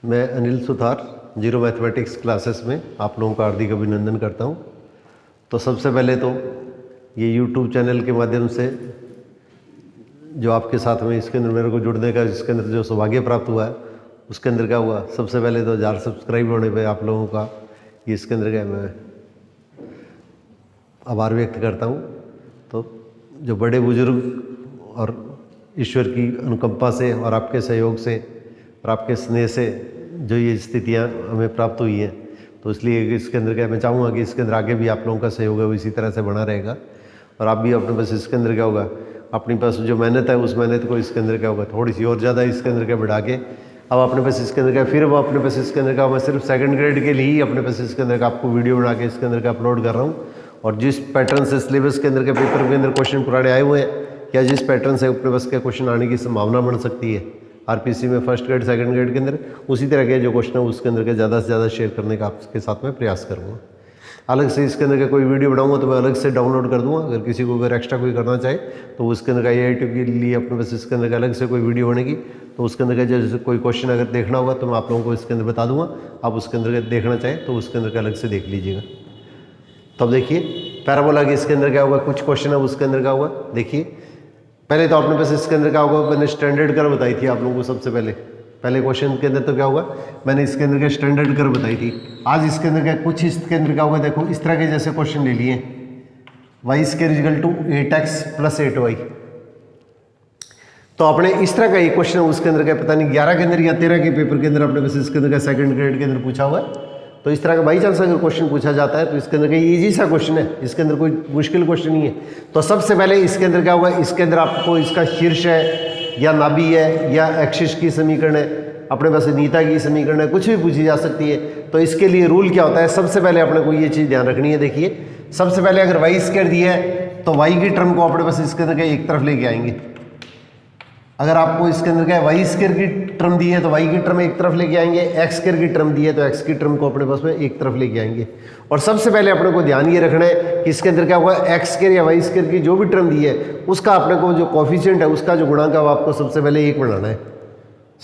मैं Anil Suthar zero mathematics classes में आप लोगों का हार्दिक अभिनंदन करता हूं। तो सबसे पहले तो ये यूट्यूब चैनल के माध्यम से जो आपके साथ में इसके अंदर मेरे को जुड़ने का इसके अंदर जो सौभाग्य प्राप्त हुआ है उसके अंदर क्या हुआ, सबसे पहले तो 1000 सब्सक्राइब होने पे आप लोगों का ये इसके अंदर क्या मैं आभार व्यक्त करता हूँ। तो जो बड़े बुजुर्ग और ईश्वर की अनुकंपा से और आपके सहयोग से और आपके स्नेह से जो ये स्थितियाँ हमें प्राप्त हुई हैं, तो इसलिए इसके अंदर क्या मैं चाहूँगा कि इसके अंदर आगे भी आप लोगों का सहयोग है वो इसी तरह से बना रहेगा। और आप भी अपने पास इसके अंदर क्या होगा, अपनी पास जो मेहनत है उस मेहनत को इसके अंदर क्या होगा थोड़ी सी और ज़्यादा इसके अंदर क्या बढ़ा के अब अपने पास इसके अंदर क्या फिर वो अपने पास इसके अंदर का मैं सिर्फ सेकंड ग्रेड के लिए ही अपने पास इसके अंदर का आपको वीडियो बना के इसके अंदर का अपलोड कर रहा हूँ। और जिस पैटर्न से सिलेबस के अंदर के पेपर के अंदर क्वेश्चन पुराने आए हुए हैं या जिस पैटर्न से अपने पास के क्वेश्चन आने की संभावना बन सकती है आरपीसी में फर्स्ट ग्रेड सेकंड ग्रेड के अंदर, उसी तरह के जो क्वेश्चन है उसके अंदर के ज़्यादा से ज़्यादा शेयर करने का आपके साथ में प्रयास करूँगा। अलग से इसके अंदर का कोई वीडियो बनाऊंगा तो मैं अलग से डाउनलोड कर दूंगा। अगर किसी को अगर एक्स्ट्रा कोई करना चाहे तो उसके अंदर का AIT के लिए अपने पास इसके अंदर का अलग से कोई वीडियो बनेगी, तो उसके अंदर का जैसे कोई क्वेश्चन अगर देखना होगा तो मैं आप लोगों को इसके अंदर बता दूंगा। आप उसके अंदर का देखना चाहें तो उसके अंदर का अलग से देख लीजिएगा। तब देखिए पैराबोला के इसके अंदर क्या होगा, कुछ क्वेश्चन है उसके अंदर क्या होगा। देखिए पहले तो अपने पास इसके अंदर क्या होगा, मैंने स्टैंडर्ड कर्व बताई थी आप लोगों को सबसे पहले क्वेश्चन के अंदर तो क्या होगा, मैंने इसके अंदर क्या स्टैंडर्ड कर्व बताई थी। आज इसके अंदर क्या कुछ इसके अंदर क्या होगा, देखो इस तरह के जैसे क्वेश्चन ले लिए y² 8x + 8y। तो आपने इस तरह का एक क्वेश्चन उसके अंदर क्या पता नहीं 11 के अंदर या 13 के पेपर के अंदर अपने पास इसके अंदर का सेकंड ग्रेड के अंदर पूछा हुआ है। तो इस तरह का बाई चांस अगर क्वेश्चन पूछा जाता है तो इसके अंदर का ईजी सा क्वेश्चन है, इसके अंदर कोई मुश्किल क्वेश्चन नहीं है। तो सबसे पहले इसके अंदर क्या होगा, इसके अंदर आपको इसका शीर्ष है या नाभि है या एक्सिस की समीकरण है, अपने पास नीता की समीकरण है, कुछ भी पूछी जा सकती है। तो इसके लिए रूल क्या होता है, सबसे पहले अपने को ये चीज़ ध्यान रखनी है। देखिए सबसे पहले अगर y² दिया है तो y की टर्म को अपने पास इसके अंदर एक तरफ लेके आएंगे। अगर आपको इसके अंदर क्या है y² की टर्म दी है तो y की टर्म एक तरफ लेके आएंगे, x² की टर्म दी है तो x की टर्म को अपने पास में एक तरफ लेके आएंगे। और सबसे पहले अपने को ध्यान ये रखना है कि इसके अंदर क्या होगा, x² या y² की जो भी टर्म दी है उसका अपने को जो कोफिशिएंट है उसका जो गुणांक है वो आपको सबसे पहले 1 बनाना है।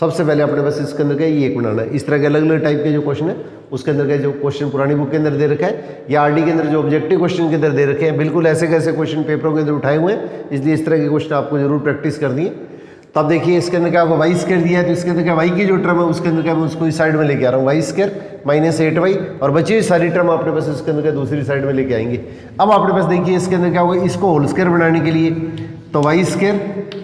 सबसे पहले अपने पास इसके अंदर क्या ये 1 बनाना है। इस तरह के अलग अलग टाइप के जो क्वेश्चन है उसके अंदर का जो क्वेश्चन पुरानी बुक के अंदर दे रखा है या RD के अंदर जो ऑब्जेक्टिव क्वेश्चन के अंदर दे रखे हैं, बिल्कुल ऐसे कैसे क्वेश्चन पेपरों के अंदर उठाए हुए हैं, इसलिए इस तरह के क्वेश्चन आपको जरूर प्रैक्टिस करनी है। तो अब देखिए इसके अंदर क्या होगा, y² दिया है तो इसके अंदर क्या y की जो टर्म है उसके अंदर क्या मैं उसको इस साइड में लेके आ रहा हूँ, y² - 8y, और बची हुई सारी टर्म अपने पास इसके अंदर क्या दूसरी साइड में लेके आएंगे। अब अपने पास देखिए इसके अंदर क्या होगा, इसको होल स्क्वायर बनाने के लिए तो y²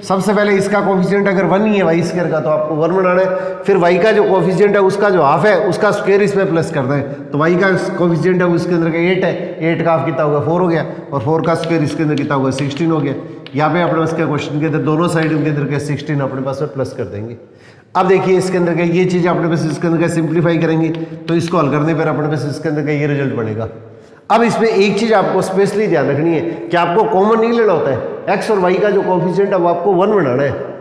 सबसे पहले इसका कोफिशिएंट अगर 1 ही है y² का तो आपको 1 बनाना है। फिर y का जो कोफिशिएंट है उसका जो हाफ है उसका स्क्वायर इसमें प्लस करना है। तो y का कोफिशिएंट है उसके अंदर का 8 है, 8 का हाफ कितना होगा 4 हो गया, और 4 का स्क्वायर इसके अंदर कितना होगा 16 हो गया। यहाँ पे अपने पास क्या क्वेश्चन के अंदर दोनों साइड के अंदर क्या 16 अपने पास में प्लस कर देंगे। अब देखिए इसके अंदर का ये चीज़ अपने पास इसके अंदर का सिंप्लीफाई करेंगे तो इसको हल करने पर अपने पास इसके अंदर का ये रिजल्ट बनेगा। अब इसमें एक चीज़ आपको स्पेशली ध्यान रखनी है कि आपको कॉमन नहीं लेना होता है, x और y का जो कोफिशिएंट है वो आपको 1 बनाना है।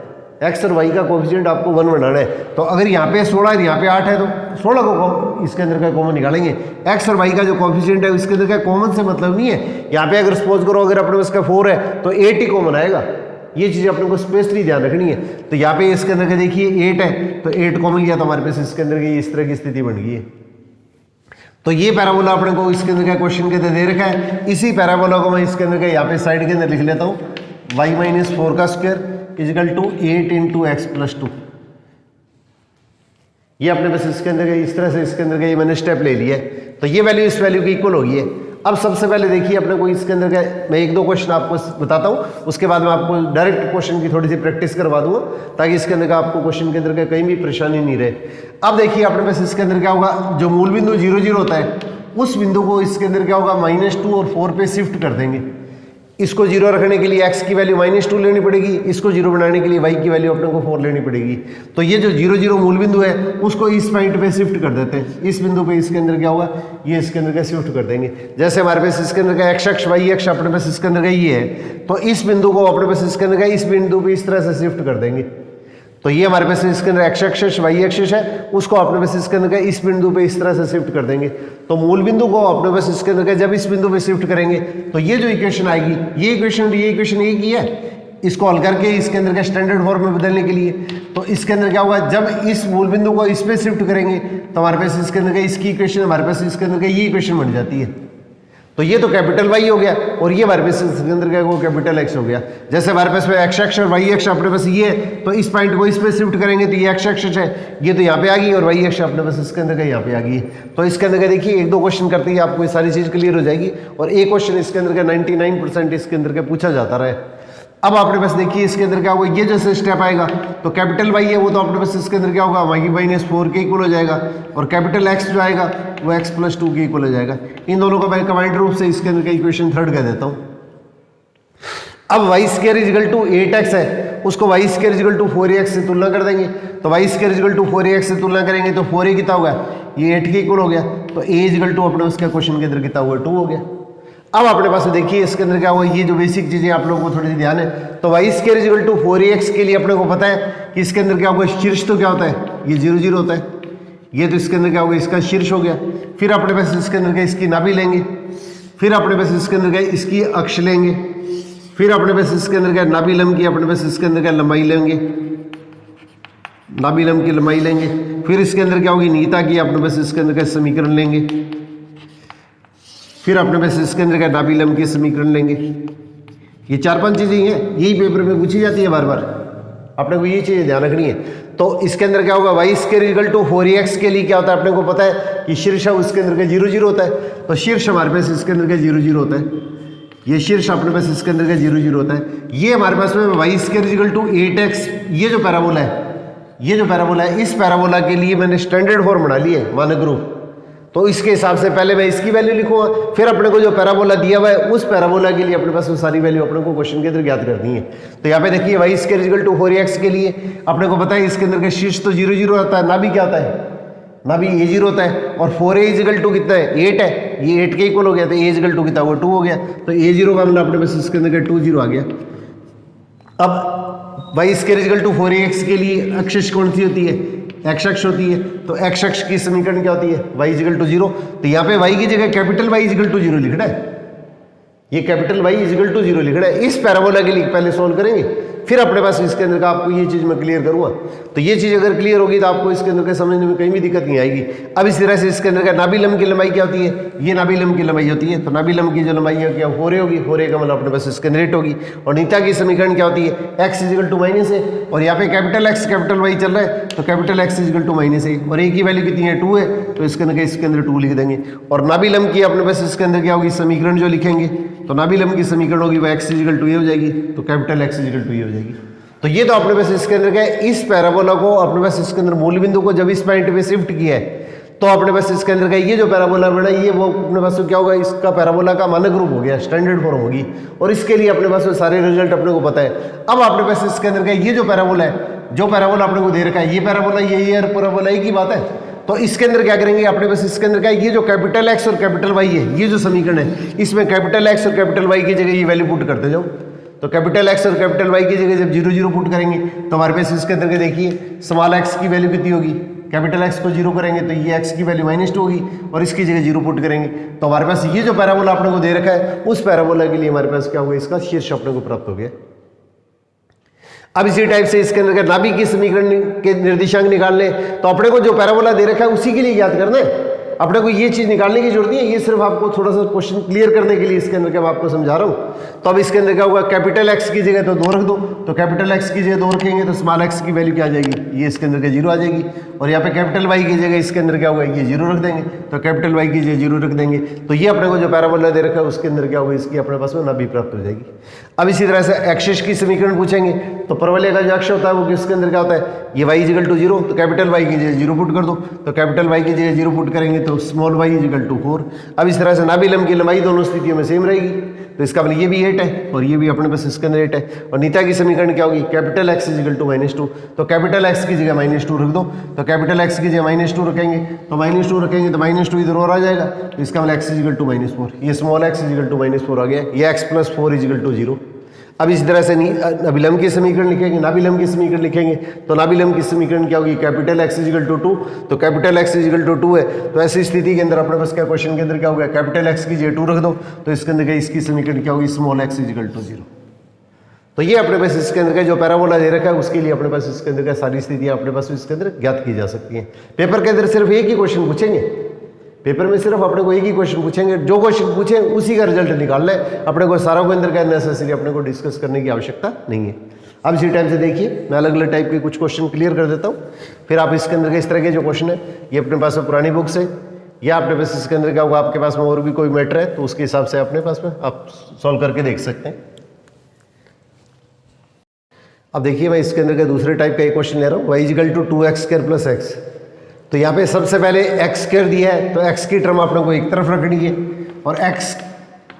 x और y का कोफिशिएंट आपको 1 बनाना है। तो अगर यहाँ पे 16 है यहाँ पे 8 है तो 16 को इसके अंदर का कॉमन निकालेंगे। x और y का जो कोफिशिएंट है इसके अंदर का कॉमन से मतलब नहीं है। यहाँ पे अगर सपोज करो अगर अपने पास का 4 है तो 8 ही कॉमन आएगा। ये चीज़ अपने को स्पेशली ध्यान रखनी है। तो यहाँ पे इसके अंदर का देखिए 8 है तो 8 कॉमन लिया तो हमारे पास इसके अंदर की इस तरह की स्थिति बन गई है। तो ये पैराबोला अपने को इसके अंदर का क्वेश्चन के अंदर दे रखा है। इसी पैराबोला को मैं इसके अंदर का यहाँ पे साइड के अंदर लिख लेता हूँ, y - 4 का स्क्वायर = 8 × x + 2। ये अपने पास इसके अंदर का इस तरह से इसके अंदर का ये मैंने स्टेप ले लिया है। तो ये वैल्यू इस वैल्यू की इक्वल होगी है। अब सबसे पहले देखिए अपने को इसके अंदर का मैं 1-2 क्वेश्चन आपको बताता हूँ, उसके बाद मैं आपको डायरेक्ट क्वेश्चन की थोड़ी सी प्रैक्टिस करवा दूंगा ताकि इसके अंदर का आपको क्वेश्चन के अंदर का कहीं भी परेशानी नहीं रहे। अब देखिए अपने पास इसके अंदर क्या होगा, जो मूल बिंदु 0, 0 होता है उस बिंदु को इसके अंदर क्या होगा -2 और 4 पे शिफ्ट कर देंगे। इसको 0 रखने के लिए x की वैल्यू -2 लेनी पड़ेगी, इसको 0 बनाने के लिए y की वैल्यू अपने को 4 लेनी पड़ेगी। तो ये जो 0, 0 मूल बिंदु है उसको इस पॉइंट पे शिफ्ट कर देते हैं। इस बिंदु पे इसके अंदर क्या होगा, ये इसके अंदर क्या शिफ्ट कर देंगे। जैसे हमारे पास इसके अंदर का x अक्ष y अक्ष अपने पास इसके अंदर का ये है, तो इस बिंदु को अपने पास इसके अंदर का इस बिंदु पे इस तरह से शिफ्ट कर देंगे। तो ये हमारे पास इसके अंदर x एक्सिस y एक्सिस है, उसको अपने पास इसके अंदर इस बिंदु पे इस तरह से शिफ्ट कर देंगे। तो मूल बिंदु को अपने पास इसके अंदर जब इस बिंदु पे शिफ्ट करेंगे तो ये जो इक्वेशन आएगी, ये इक्वेशन एक ही है। इसको हल करके इसके अंदर का स्टैंडर्ड फॉर्म में बदलने के लिए, तो इसके अंदर क्या होगा, जब इस मूल बिंदु को इस पे शिफ्ट करेंगे तो हमारे पास इसके अंदर का इसकी इक्वेशन, हमारे पास इसके अंदर का ये इक्वेशन बन जाती है। तो ये तो कैपिटल वाई हो गया और ये हमारे पास इसके अंदर का वो कैपिटल एक्स हो गया। जैसे हमारे पास में एक्स एक्स और वाई एक्स अपने पास ये है, तो इस पॉइंट को इस पे शिफ्ट करेंगे तो ये एक्स एक्स है, ये तो यहाँ पे आ गई, और वाई एक्स अपने पास इसके अंदर का यहाँ पे आ गई। तो इसके अंदर का देखिए 1-2 क्वेश्चन करते ही आपको ये सारी चीज़ क्लियर हो जाएगी, और एक क्वेश्चन इसके अंदर का 99% इसके अंदर का पूछा जाता रहे। अब आपने पास देखिए इसके अंदर क्या होगा, ये जैसे स्टेप आएगा तो कैपिटल वाई है वो तो अपने पास इसके अंदर क्या होगा, वाई -4 के इक्वल हो जाएगा, और कैपिटल एक्स जो आएगा वो x + 2 के इक्वल हो जाएगा। इन दोनों को मैं कंबाइंड रूप से इसके अंदर का इक्वेशन 3 कह देता हूँ। अब y² = 8x है, उसको y² = 4ax से तुलना कर देंगे, तो y² = 4ax से तुलना करेंगे तो 4a कितना होगा, ये 8 के इक्वल हो गया, तो a = अपने उसका क्वेश्चन के अंदर कितना हुआ, 2 हो गया। अब अपने पास देखिए इसके अंदर क्या हुआ, ये जो बेसिक चीजें आप लोगों को थोड़ी सी ध्यान है, तो y² = 4ax के लिए अपने को पता है कि इसके अंदर क्या होगा, शीर्ष तो क्या होता है, ये 0 0 होता है, ये तो इसके अंदर क्या होगा, इसका शीर्ष हो गया। फिर अपने पास इसके अंदर क्या इसकी नाभि लेंगे, फिर अपने पास इसके अंदर क्या इसकी अक्ष लेंगे, फिर अपने पास इसके अंदर क्या नाभि लंब की अपने पास इसके अंदर क्या लंबाई लेंगे, नाभि लंब की लंबाई लेंगे, फिर इसके अंदर क्या होगी, नीता की अपने पास इसके अंदर क्या समीकरण लेंगे, फिर अपने पास इसके अंदर क्या नाभि लंब के समीकरण लेंगे। ये 4-5 चीजें हैं, यही पेपर में पूछी जाती है बार बार, अपने को ये चीजें ध्यान रखनी है। तो इसके अंदर क्या होगा, y² = 4ax के लिए क्या होता है, अपने को पता है कि शीर्ष उसके अंदर का 0 0 होता है, तो शीर्ष हमारे पास इसके अंदर का 0 0 होता है, ये शीर्ष अपने पास इसके अंदर का 0 0 होता है। ये हमारे पास में y² = 8x, ये जो पैराबोला है, ये जो पैराबोला है, इस पैराबोला के लिए मैंने स्टैंडर्ड फॉर्म बना लिया है, मानक रूप। तो इसके हिसाब से पहले मैं इसकी वैल्यू लिखूंगा, फिर अपने को जो पैराबोला दिया हुआ है उस पैराबोला के लिए अपने पास वो सारी वैल्यू अपने को क्वेश्चन के अंदर ज्ञात करनी है। तो यहाँ पे देखिए y² = 4ax के लिए अपने को पता है इसके अंदर का शीर्ष तो 0 0 होता है, नाभि क्या होता है, नाभि a0 होता है, और 4a = कितना है, 8 है, ये 8 के इक्वल हो गया, तो a = कितना हुआ, 2 हो गया, तो a0 का मतलब अपने पास इसके अंदर का 2 0 आ गया। अब y² = 4ax के लिए अक्ष कौन सी होती है, x अक्ष होती है, तो x अक्ष की समीकरण क्या होती है, y = 0, तो यहाँ पे y की जगह कैपिटल Y = 0 लिखना है, ये कैपिटल Y = 0 लिखना है। इस पैराबोला के लिए पहले सॉल्व करेंगे, फिर अपने पास इसके अंदर का आपको ये चीज़ मैं क्लियर करूँगा। तो ये चीज़ अगर क्लियर होगी तो आपको इसके अंदर का समझने में कहीं भी दिक्कत नहीं आएगी। अब इस तरह से इसके अंदर का नाभि लंब की लंबाई क्या होती है, ये नाभि लंब की लंबाई होती है, तो नाभि लंब की जो लंबाई है क्या 4a होगी, 4a का मतलब अपने पास इसके अंदर 8 होगी, और नीता की समीकरण क्या होती है, x = -a, और यहाँ पे कैपिटल X कैपिटल Y चल रहा है, तो कैपिटल X = -a, और a की वैल्यू कितनी है, 2 है, तो इसके अंदर 2 लिख देंगे। और नाभि लंब की अपने पास इसके अंदर क्या होगी, समीकरण जो लिखेंगे, तो नाभि लंब की समीकरण होगी वो x = a हो जाएगी, तो कैपिटल X = a हो जाएगी। तो ये तो अपने पास इसके अंदर क्या है, इस पैराबोला को अपने पास इसके अंदर मूल बिंदु को जब इस पॉइंट पे शिफ्ट किया है, तो अपने पास इसके अंदर का ये जो पैराबोला बना ये वो अपने पास क्या होगा, इसका पैराबोला का मानक रूप हो गया, स्टैंडर्ड फॉर्म होगी, और इसके लिए अपने पास सारे रिजल्ट अपने को पता है। अब अपने पास इसके अंदर का ये जो पैराबोला है, जो पैराबोला अपने को दे रखा है, ये पैराबोला ये पैराबोला एक ही बात है। तो इसके अंदर क्या करेंगे, अपने पास इसके अंदर क्या ये जो कैपिटल X और कैपिटल Y है, ये जो समीकरण है, इसमें कैपिटल X और कैपिटल Y की जगह ये वैल्यू पुट करते जाओ। तो कैपिटल X और कैपिटल Y की जगह जब 0 0 पुट करेंगे तो हमारे पास इसके अंदर के देखिए स्मॉल x की वैल्यू कितनी होगी, कैपिटल X को 0 करेंगे तो ये x की वैल्यू -2 होगी, और इसकी जगह 0 पुट करेंगे तो हमारे पास ये जो पैराबोला अपने को दे रखा है, उस पैराबोला के लिए हमारे पास क्या होगा, इसका शीर्ष अपने को प्राप्त हो गया। अब इसी टाइप से इसके अंदर नाभि की समीकरण के निर्देशांक निकालने, तो अपने को जो पैराबोला दे रखा है उसी के लिए याद करना है, अपने को ये चीज निकालने की जरूरत नहीं है, ये सिर्फ आपको थोड़ा सा क्वेश्चन क्लियर करने के लिए इसके अंदर क्या मैं आपको समझा रहा हूँ। तो अब इसके अंदर क्या होगा, कैपिटल X की जगह तो 2 रख दो, तो कैपिटल X की जगह 2 रखेंगे तो स्मॉल x की वैल्यू क्या आ जाएगी, ये इसके अंदर का 0 आ जाएगी, और यहाँ पे कैपिटल Y की जगह इसके अंदर क्या होगा, ये 0 रख देंगे, तो कैपिटल Y की जगह 0 रख देंगे, तो ये अपने को जो पैराबोला दे रखा है उसके अंदर क्या होगा, इसकी अपने पास में नाभि प्राप्त हो जाएगी। अब इसी तरह से एक्सिस की समीकरण पूछेंगे, तो परवलय का जो अक्ष होता है वो किसके अंदर क्या होता है, ये y = 0, तो कैपिटल Y की जगह 0 पुट कर दो, तो कैपिटल Y की जगह 0 पुट करेंगे तो स्मॉल y = 4। अब इस तरह से नाभि लंब की लंबाई दोनों स्थितियों में सेम रहेगी, तो इसका मतलब ये भी 8 है और ये भी अपने पास इसके अंदर 8 है, और नीता की समीकरण क्या होगी, कैपिटल X = -2, तो कैपिटल X की जगह -2 रख दो, तो कैपिटल X की जगह -2 रखेंगे, तो -2 रखेंगे तो -2 इधर और आ जाएगा, तो इसका मतलब x = -4, ये स्मॉल x = -4 आ गया, ये x + 4 = 0। अब इस तरह से नाभि लंब की समीकरण लिखेंगे, नाभि लंब की समीकरण लिखेंगे, तो नाभि लंब की समीकरण क्या होगी, कैपिटल X = 2, तो कैपिटल X = 2 है, तो ऐसी स्थिति के अंदर अपने पास क्या क्वेश्चन के अंदर क्या होगा, कैपिटल X की जगह 2 रख दो, तो इसके अंदर इसकी समीकरण क्या होगी, स्मॉल x = 0। तो ये अपने पास इसके अंदर का जो पैराबोला दे रखा है उसके लिए अपने पास इसके अंदर का सारी स्थितियाँ अपने पास इसके अंदर ज्ञात की जा सकती हैं। पेपर के अंदर सिर्फ एक ही क्वेश्चन पूछेंगे, पेपर में सिर्फ अपने को एक ही क्वेश्चन पूछेंगे, जो क्वेश्चन पूछे उसी का रिजल्ट निकालना है, अपने को सारा को अंदर का नेसेसरी अपने को डिस्कस करने की आवश्यकता नहीं है। अब इसी टाइम से देखिए मैं अलग अलग टाइप के कुछ क्वेश्चन क्लियर कर देता हूँ, फिर आप इसके अंदर के इस तरह के जो क्वेश्चन है ये अपने पास में पुरानी बुक से या अपने पास इसके अंदर क्या होगा, आपके पास में और भी कोई मैटर है तो उसके हिसाब से अपने पास में आप सॉल्व करके देख सकते हैं। अब देखिए मैं इसके अंदर के दूसरे टाइप का एक क्वेश्चन ले रहा हूँ, y = 2x² + x। तो यहाँ पे सबसे पहले x² दिया है तो x की टर्म अपने को एक तरफ रखनी है और x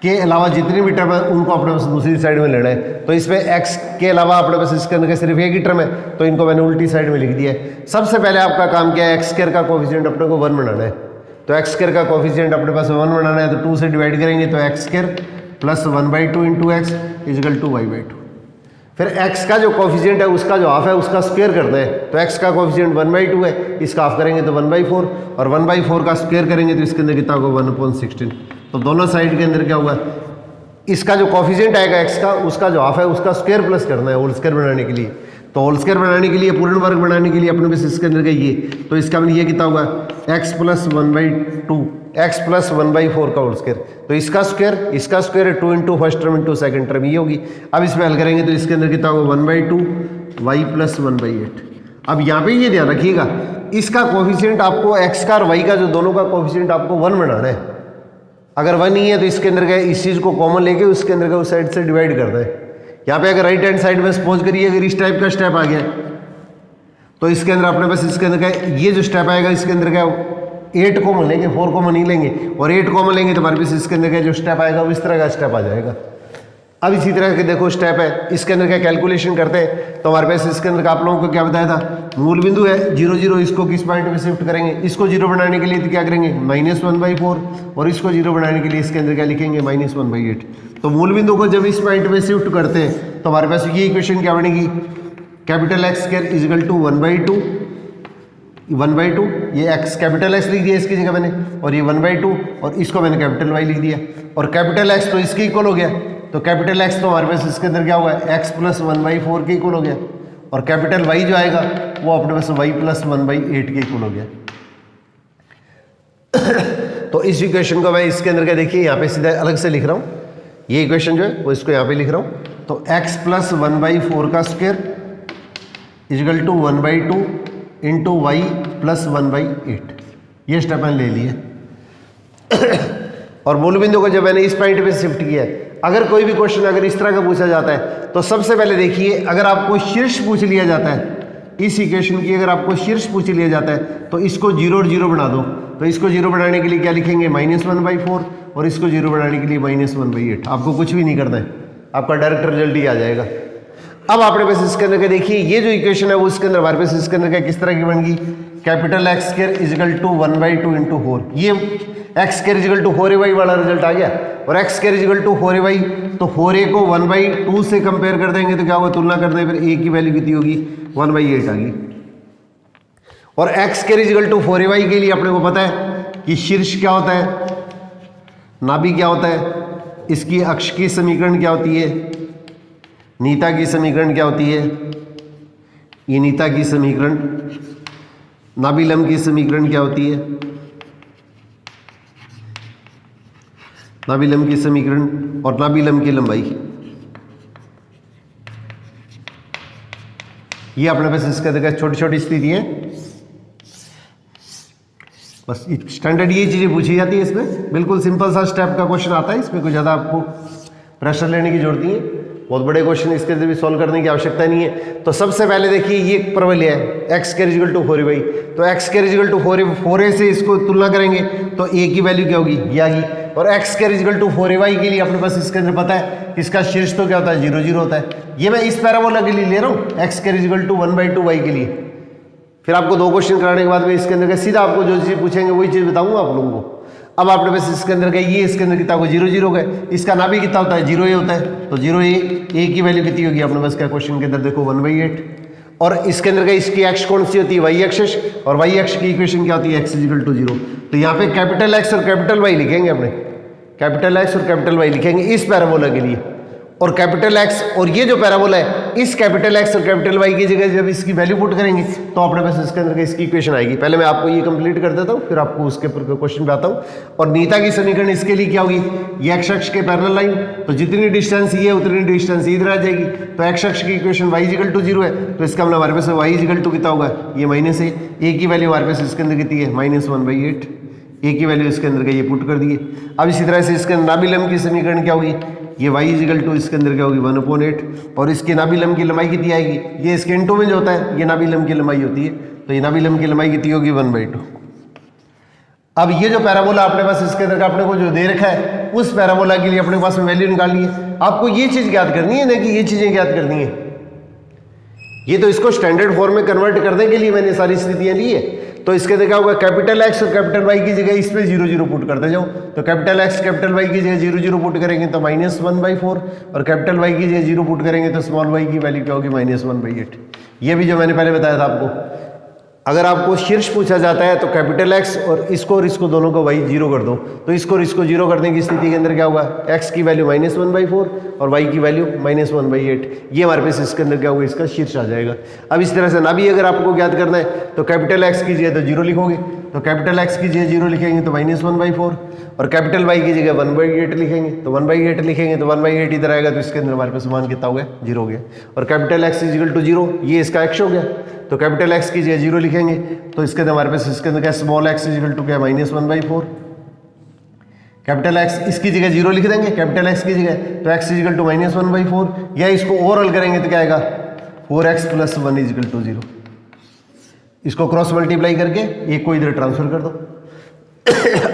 के अलावा जितनी भी टर्म है उनको अपने पास दूसरी साइड में लेना है। तो इसमें x के अलावा अपने पास इसके अंदर सिर्फ एक ही टर्म है तो इनको मैंने उल्टी साइड में लिख दिया है। सबसे पहले आपका काम क्या है, x² का कोफिशिएंट अपने को 1 बनाना है। तो x² का कोफिशिएंट अपने पास 1 बनाना है तो 2 से डिवाइड करेंगे तो x² + 1/2 × x = 2y/2। फिर x का जो कोफिशिएंट है उसका जो हाफ है उसका स्क्वायर करना है। तो x का कोफिशिएंट 1/2 है, इसका हाफ करेंगे तो 1/4 और 1/4 का स्क्वायर करेंगे तो इसके अंदर कितना होगा 1/16। तो दोनों साइड के अंदर क्या होगा, इसका जो कोफिशिएंट आएगा x का उसका जो हाफ है उसका स्क्वायर प्लस करना है होल स्क्वायर बनाने के लिए। तो होल स्क्वायर बनाने के लिए पूर्ण वर्ग बनाने के लिए अपने पास इसके अंदर का ये, तो इसका मतलब ये कितना होगा x + 1/2 x + 1/4 का होल स्क्वायर। तो इसका स्क्वायर है 2 × फर्स्ट टर्म × सेकंड टर्म ये होगी। अब इसमें हल करेंगे तो इसके अंदर कितना होगा 1/2 y + 1/8। अब यहाँ पे ये ध्यान रखिएगा इसका कोफिशिएंट आपको x का और y का जो दोनों का कोफिशिएंट आपको 1 बनाना है। अगर 1 नहीं है तो इसके अंदर का इस चीज़ को कॉमन लेके उसके अंदर का उस साइड से डिवाइड करना है। यहाँ पे अगर राइट हैंड साइड में सपोज करिए अगर इस टाइप का स्टेप आ गया तो इसके अंदर अपने पास इसके अंदर का ये जो स्टेप आएगा इसके अंदर का 8 कॉमन लेंगे, 4 कॉमन नहीं लेंगे और 8 कॉमन लेंगे तो हमारे पास इसके अंदर का जो स्टेप आएगा वो इस तरह का स्टेप आ जाएगा। अब इसी तरह के देखो स्टेप है, इसके अंदर का कैलकुलेशन करते हैं तो हमारे पास इसके अंदर का आप लोगों को क्या बताया था, मूल बिंदु है 0 0, इसको किस पॉइंट में शिफ्ट करेंगे, इसको 0 बनाने के लिए तो क्या करेंगे -1/4 और इसको 0 बनाने के लिए इसके अंदर क्या लिखेंगे -1/8। तो मूल बिंदु को जब इस पॉइंट में शिफ्ट करते हैं तो हमारे पास ये इक्वेशन क्या बनेगी, X² = 1/2 ये x कैपिटल X लिख दिया इसकी जगह मैंने और ये 1/2 और इसको मैंने कैपिटल Y लिख दिया और कैपिटल X तो इसके इक्वल हो गया। तो कैपिटल X तो हमारे पास इसके अंदर क्या हुआ है x + 1/4 के इक्वल हो गया और कैपिटल Y जो आएगा वो अपने पास y + 1/8 के इक्वल हो गया। तो इस इक्वेशन को मैं इसके अंदर क्या देखिए यहाँ पे सीधा अलग से लिख रहा हूँ, ये इक्वेशन जो है वो इसको यहाँ पे लिख रहा हूँ। तो x + 1/4 का स्क्वायर = 1/2 × y + 1/8 ये स्टेप मैंने ले लिए। और मूल बिंदु को जब मैंने इस पॉइंट पे शिफ्ट किया है, अगर कोई भी क्वेश्चन अगर इस तरह का पूछा जाता है तो सबसे पहले देखिए अगर आपको शीर्ष पूछ लिया जाता है इस इक्वेशन की, अगर आपको शीर्ष पूछ लिया जाता है तो इसको 0 और 0 बना दो। तो इसको 0 बनाने के लिए क्या लिखेंगे -1/4 और इसको 0 बनाने के लिए -1/8। आपको कुछ भी नहीं करना है, आपका डायरेक्ट रिजल्ट ही आ जाएगा। अब आपने पास इसके अंदर का देखिए ये जो इक्वेशन है वो इसके अंदर हमारे पास इसके अंदर का किस तरह की बन गई, X² = 1/2 × 4। ये X² = 4ay वाला रिजल्ट आ गया और X² = 4ay तो 4a को 1/2 से कंपेयर कर देंगे तो क्या होगा, तुलना कर दें फिर a की वैल्यू कितनी होगी 1/8 आ गई। और X² = 4ay के लिए अपने को पता है कि शीर्ष क्या होता है, नाभि क्या होता है, इसकी अक्ष की समीकरण क्या होती है, नीता की समीकरण क्या होती है, ये नीता की समीकरण, नाभि लंब की समीकरण क्या होती है, नाभि लंब की समीकरण और नाभि लंब की लंबाई। ये अपने पास इसके अंदर छोटी छोटी स्थिति है, बस स्टैंडर्ड ये चीज़ें पूछी जाती है इसमें। बिल्कुल सिंपल सा स्टेप का क्वेश्चन आता है, इसमें कोई ज़्यादा आपको प्रेशर लेने की जरूरत नहीं है, बहुत बड़े क्वेश्चन इसके अंदर भी सॉल्व करने की आवश्यकता नहीं है। तो सबसे पहले देखिए ये प्रबल्य है X² = 4ay, तो X² = 4a से इसको तुलना करेंगे तो a की वैल्यू क्या होगी, ये आ गई। और X² = 4ay के लिए अपने पास इसके अंदर पता है इसका शीर्ष तो क्या होता है 0 0 होता है। ये मैं इस पैराबोला के लिए ले रहा हूँ X² = 1/2y के लिए। फिर आपको 2 क्वेश्चन कराने के बाद में इसके अंदर का सीधा आपको जो चीज़ पूछेंगे वही चीज़ बताऊंगा आप लोगों को। अब आपने बस इसके अंदर का ये इसके अंदर कितना होगा 0 0 गए, इसका नाभि कितना होता है 0a होता है, तो 0a की वैल्यू कितनी होगी अपने पास क्या क्वेश्चन के अंदर देखो 1/8। और इसके अंदर का इसकी एक्स कौन सी होती है y एक्सिस, और y एक्स की इक्वेशन क्या होती है x = 0। तो यहाँ पे कैपिटल X और कैपिटल Y लिखेंगे अपने, कैपिटल X और कैपिटल Y लिखेंगे इस पैराबोला के लिए। और कैपिटल एक्स और ये जो पैराबोला है इस कैपिटल एक्स और कैपिटल वाई की जगह जब इसकी वैल्यू पुट करेंगे तो अपने पास इसके अंदर इसकी इक्वेशन आएगी। पहले मैं आपको ये कंप्लीट कर देता हूँ, फिर आपको उसके ऊपर क्वेश्चन पे आता हूँ। और नीता की समीकरण इसके लिए क्या होगी, ये एक्स अक्ष के पैरेलल लाइन, तो जितनी डिस्टेंस ये है उतनी डिस्टेंस इधर आ जाएगी। तो एक्स अक्ष की इक्वेशन वाई इक्वल टू 0 है, तो इसका मतलब हमारे पास वाई इक्वल टू कितना होगा, ये माइनस है। ए की वैल्यू हमारे पास इसके अंदर कितनी है, -1/8। ए की वैल्यू इसके अंदर का ये पुट कर दिए। अब इसी तरह से इसके अंदर नाभिलंब की समीकरण क्या होगी, ये y इक्वल टू इसके अंदर क्या होगी 1/8, और इसके नाभिलंब की लंबाई कितनी आएगी, ये इसके इंटू में जो होता है ये नाभिलंब की लंबाई होती है, तो ये नाभिलंब की लंबाई कितनी होगी 1/2। अब ये जो पैराबोला अपने पास इसके अंदर का अपने को जो दे रखा है उस पैराबोला के लिए अपने पास में वैल्यू निकालनी है। आपको ये चीज ज्ञात करनी है ना कि ये चीजें ज्ञात करनी है। ये तो इसको स्टैंडर्ड फॉर्म में कन्वर्ट करने के लिए मैंने सारी स्थितियां ली है। तो इसके अंदर क्या होगा, कैपिटल एक्स और कैपिटल वाई की जगह इसमें 0 0 पुट करते जाओ। तो कैपिटल एक्स कैपिटल वाई की जगह 0 0 पुट करेंगे तो -1/4, और कैपिटल वाई की जगह 0 पुट करेंगे तो स्मॉल वाई की वैल्यू क्या होगी -1/8। ये भी जो मैंने पहले बताया था आपको, अगर आपको शीर्ष पूछा जाता है तो कैपिटल एक्स और इसको दोनों को वाई 0 कर दो, तो इसको 0 करने की स्थिति के अंदर क्या होगा, एक्स की वैल्यू -1/4 और वाई की वैल्यू -1/8। ये हमारे पास इसके अंदर क्या होगा, इसका शीर्ष आ जाएगा। अब इस तरह से ना भी अगर आपको ज्ञात करना है तो कैपिटल एक्स की जगह तो 0 लिखोगे, तो कैपिटल एक्स की जगह 0 लिखेंगे तो -1/4, और कैपिटल वाई की जगह 1/8 लिखेंगे, तो 1/8 लिखेंगे तो 1/8 इधर आएगा, तो इसके अंदर हमारे पास मान कितना हो गया, 0 हो गया। और कैपिटल एक्स इक्वल टू 0, ये इसका एक्स हो गया, तो कैपिटल एक्स की जगह 0 लिखेंगे तो इसके अंदर हमारे पास इसके अंदर क्या, स्मॉल एक्स इक्वल टू क्या, -1/4। कैपिटल एक्स इसकी जगह 0 लिख देंगे कैपिटल एक्स की जगह, तो एक्स इक्वल टू -1/4, या इसको ओवरऑल करेंगे तो क्या आएगा 4x + 1 इक्वल टू 0। इसको क्रॉस मल्टीप्लाई करके एक को इधर ट्रांसफर कर दो।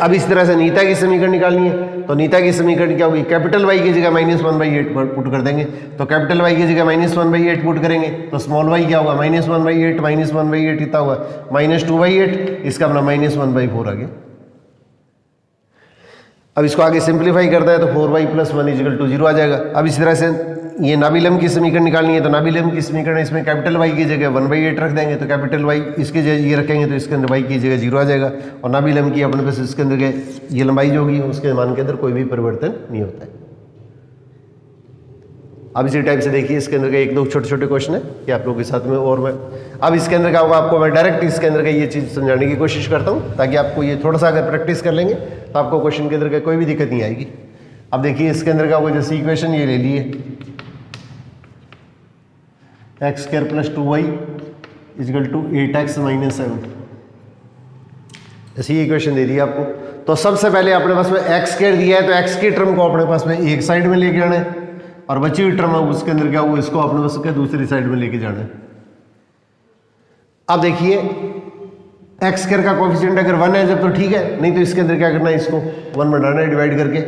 अब इस तरह से नीता की समीकरण निकालनी है, तो नीता की समीकरण क्या होगी, कैपिटल वाई की जगह -1/8 पुट कर देंगे, तो कैपिटल वाई की जगह -1/8 पुट करेंगे तो स्मॉल वाई क्या होगा, -1/8 कितना होगा, -2/8, इसका अपना -1/4 आ गया। अब इसको आगे सिंप्लीफाई करता है तो 4y + 1 इक्वल टू 0 आ जाएगा। अब इस तरह से ये नाभिलंब की समीकरण निकालनी है, तो नाभिलंब की समीकरण इसमें कैपिटल वाई की जगह 1/8 रख देंगे, तो कैपिटल वाई इसकी जगह ये रखेंगे तो इसके अंदर वाई की जगह 0 आ जाएगा, और नाभिलंब की अपने पास इसके अंदर ये लंबाई जो होगी उसके मान के अंदर कोई भी परिवर्तन नहीं होता है। अब इसी टाइप से देखिए इसके अंदर का 1-2 छोटे क्वेश्चन है कि आप लोगों के साथ में, और मैं अब इसके अंदर क्या होगा, आपको मैं डायरेक्ट इसके अंदर का ये चीज़ समझाने की कोशिश करता हूँ ताकि आपको ये थोड़ा सा अगर प्रैक्टिस कर लेंगे तो आपको क्वेश्चन के अंदर का कोई भी दिक्कत नहीं आएगी। अब देखिए इसके अंदर क्या होगा, जैसे इक्वेशन ये ले लिए x² + 2y = 8x - 7, ऐसी इक्वेशन दे दी आपको। तो सबसे पहले अपने पास में x² दिया है, तो x की टर्म को अपने पास में एक साइड में लेके आना है, और बची हुई टर्म है उसके अंदर क्या हुआ, इसको अपने पास के दूसरी साइड में लेके जाना है। अब देखिए x² का कोफिशिएंट अगर 1 है जब तो ठीक है, नहीं तो इसके अंदर क्या करना है, इसको 1 बढ़ाना है डिवाइड करके।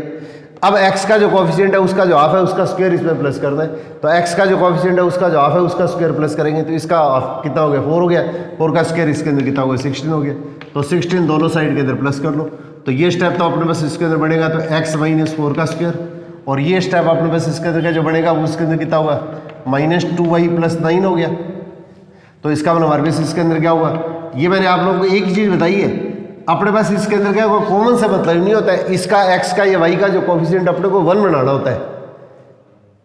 अब x का जो कोफिशिएंट है उसका जो हाफ है उसका स्क्वायर इसमें प्लस करना है, तो x का जो कोफिशिएंट है उसका जो हाफ है उसका स्क्वायर प्लस करेंगे तो इसका हाफ कितना हो गया, 4 हो गया, 4 का स्क्वायर इसके अंदर कितना हो गया, 16 हो गया, तो 16 दोनों साइड के अंदर प्लस कर लो। तो ये स्टेप तो अपने पास इसके अंदर बनेगा तो x - 4 का स्क्वायर, और ये स्टेप अपने पास इसके अंदर का जो बनेगा उसके अंदर कितना होगा, -2y + 9 हो गया। तो इसका मतलब हमारे पास इसके अंदर क्या होगा, ये मैंने आप लोगों को एक ही चीज़ बताई है, अपने पास इसके अंदर क्या होगा, कॉमन से मतलब नहीं होता है, इसका x का या y का जो कोफिशिएंट अपने को 1 बनाना होता है,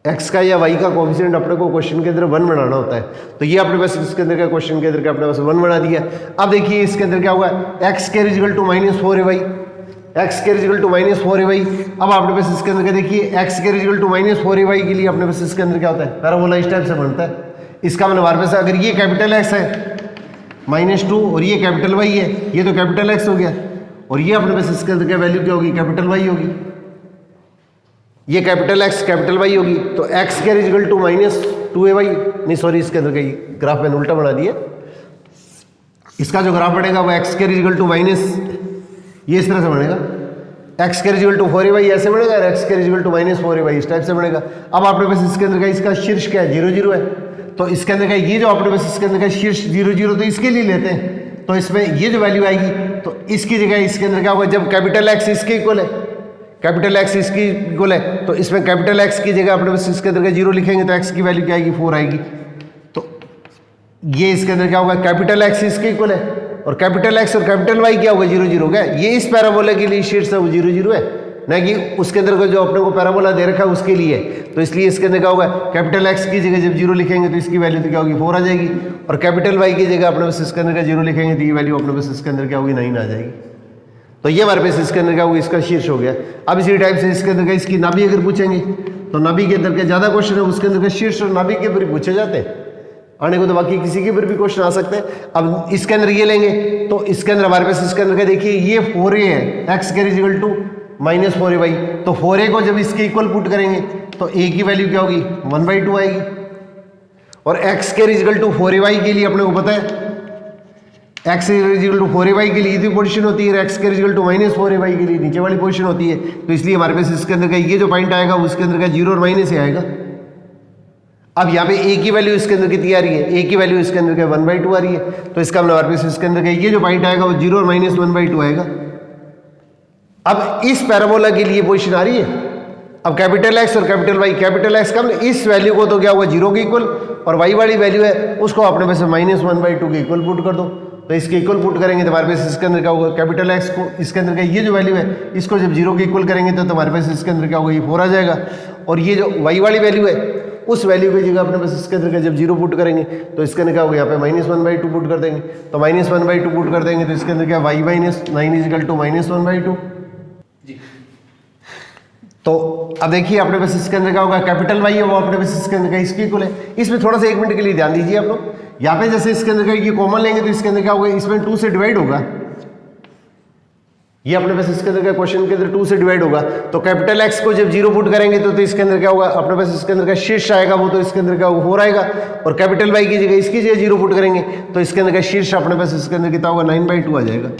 x का या y का कोफिशिएंट अपने को क्वेश्चन के अंदर 1 बनाना होता है। तो ये अपने पास इसके अंदर का क्वेश्चन के अंदर का अपने पास 1 बना दिया। अब देखिए इसके अंदर क्या होगा, x² = -4ay, x² = -4ay। अब आपने पास इसके अंदर क्या देखिए, x² = -4ay के लिए अपने पास इसके अंदर क्या होता है, पैराबोला इस टाइप से बनता है। इसका मतलब हमारे पास अगर ये कैपिटल x है -2 और ये कैपिटल y है, ये तो कैपिटल x हो गया, और ये अपने पास इसके अंदर क्या वैल्यू क्या होगी, कैपिटल y होगी, ये कैपिटल x कैपिटल y होगी। तो x² = -2ay, नहीं सॉरी इसके अंदर का ग्राफ मैंने उल्टा बना दिया, इसका जो ग्राफ बनेगा वो x² ये इस तरह से बनेगा, x² = 4ay ऐसे बनेगा, और x² = -4ay इस टाइप से बनेगा। अब आपने पास इसके अंदर का इसका शीर्ष क्या है, 0 0 है, तो इसके अंदर का ये जो अपने पास इसके अंदर का शीर्ष 0 0 तो इसके लिए लेते हैं, तो इसमें ये जो वैल्यू आएगी तो इसकी जगह इसके अंदर क्या होगा, जब कैपिटल X इसके इक्वल है, कैपिटल X इसकी इक्वल है, तो इसमें कैपिटल X की जगह अपने पास इसके अंदर का 0 लिखेंगे तो X की वैल्यू क्या आएगी, 4 आएगी। तो ये इसके अंदर क्या होगा, कैपिटल X इसके इक्वल है, और कैपिटल X और कैपिटल Y क्या होगा, 0 0 हो गया। ये इस पैराबोला के लिए शीर्ष है वो 0 0 है, ना कि उसके अंदर को जो अपने को पैराबोला दे रखा है उसके लिए। तो इसलिए इसके अंदर क्या होगा, कैपिटल एक्स की जगह जब 0 लिखेंगे तो इसकी वैल्यू तो क्या होगी 4 आ जाएगी, और कैपिटल वाई की जगह अपने पास इसके अंदर का 0 लिखेंगे तो ये वैल्यू अपने पास इसके अंदर क्या होगी 9 आ जाएगी। तो ये हमारे पास इसके अंदर क्या होगा, इसका शीर्ष हो गया। अब इसी टाइप से इसके अंदर का इसकी नाभि अगर पूछेंगे तो नाभि के अंदर के ज़्यादा क्वेश्चन है उसके अंदर का शीर्ष और नाभि के ऊपर ही पूछे जाते हैं, आने को तो बाकी किसी के ऊपर भी क्वेश्चन आ सकते हैं। अब इसके अंदर ये लेंगे तो इसके अंदर हमारे पास इसके अंदर का देखिए ये 4a है, x square is equal to -4ay, तो 4a को जब इसके इक्वल पुट करेंगे तो a की वैल्यू क्या होगी 1/2 आएगी, और x square is equal to 4ay के लिए अपने को पता है x is equal to 4ay के लिए इतनी पोजीशन होती है, x square is equal to -4ay के लिए नीचे वाली पोजीशन होती है। तो इसलिए हमारे पास इसके अंदर का ये जो पॉइंट आएगा उसके अंदर का 0 और माइनस आएगा। अब यहाँ पे a की वैल्यू इसके अंदर कितनी आ रही है, a की वैल्यू इसके अंदर का 1/2 आ रही है, तो इसका मतलब हमारे पास इसके अंदर का ये जो पॉइंट आएगा वो 0 और -1/2 आएगा। अब इस पैराबोला के लिए पोजीशन आ रही है, अब कैपिटल एक्स और कैपिटल वाई, कैपिटल एक्स का मतलब इस वैल्यू को तो क्या हुआ 0 के इक्वल, और वाई वाली वैल्यू है उसको अपने पास -1/2 के इक्वल पुट कर दो। तो इसके इक्वल पुट करेंगे तो हमारे पास इसके अंदर क्या होगा, कैपिटल एक्स को इसके अंदर का ये जो वैल्यू है इसको जब 0 के इक्वल करेंगे तो हमारे पास इसके अंदर क्या होगा ये 4 आ जाएगा, और ये जो वाई वाली वैल्यू है उस वैल्यू की जगह अपने पास इसके अंदर का जब 0 पुट करेंगे तो इसके अंदर क्या होगा, यहाँ पे -1/2 पुट कर देंगे, तो -1/2 पुट कर देंगे तो इसके अंदर क्या y - 9 = -1/2। तो अब देखिए अपने पास इसके अंदर क्या होगा, कैपिटल वाई है वो अपने पास इसके अंदर का इसके इक्वल है। इसमें थोड़ा सा 1 मिनट के लिए ध्यान दीजिए आप लोग, यहाँ पे जैसे इसके अंदर का ये कॉमन लेंगे तो इसके अंदर क्या होगा, इसमें 2 से डिवाइड होगा, ये अपने पास इसके अंदर का क्वेश्चन के अंदर 2 से डिवाइड होगा, तो कैपिटल एक्स को जब 0 पुट करेंगे तो इसके अंदर क्या होगा, अपने पास इसके अंदर का शीर्ष आएगा वो तो इसके अंदर क्या होगा 4 आएगा, और कैपिटल वाई की जगह इसकी जगह 0 पुट करेंगे तो इसके अंदर का शीर्ष अपने पास इसके अंदर कितना होगा 9/2 आ जाएगा।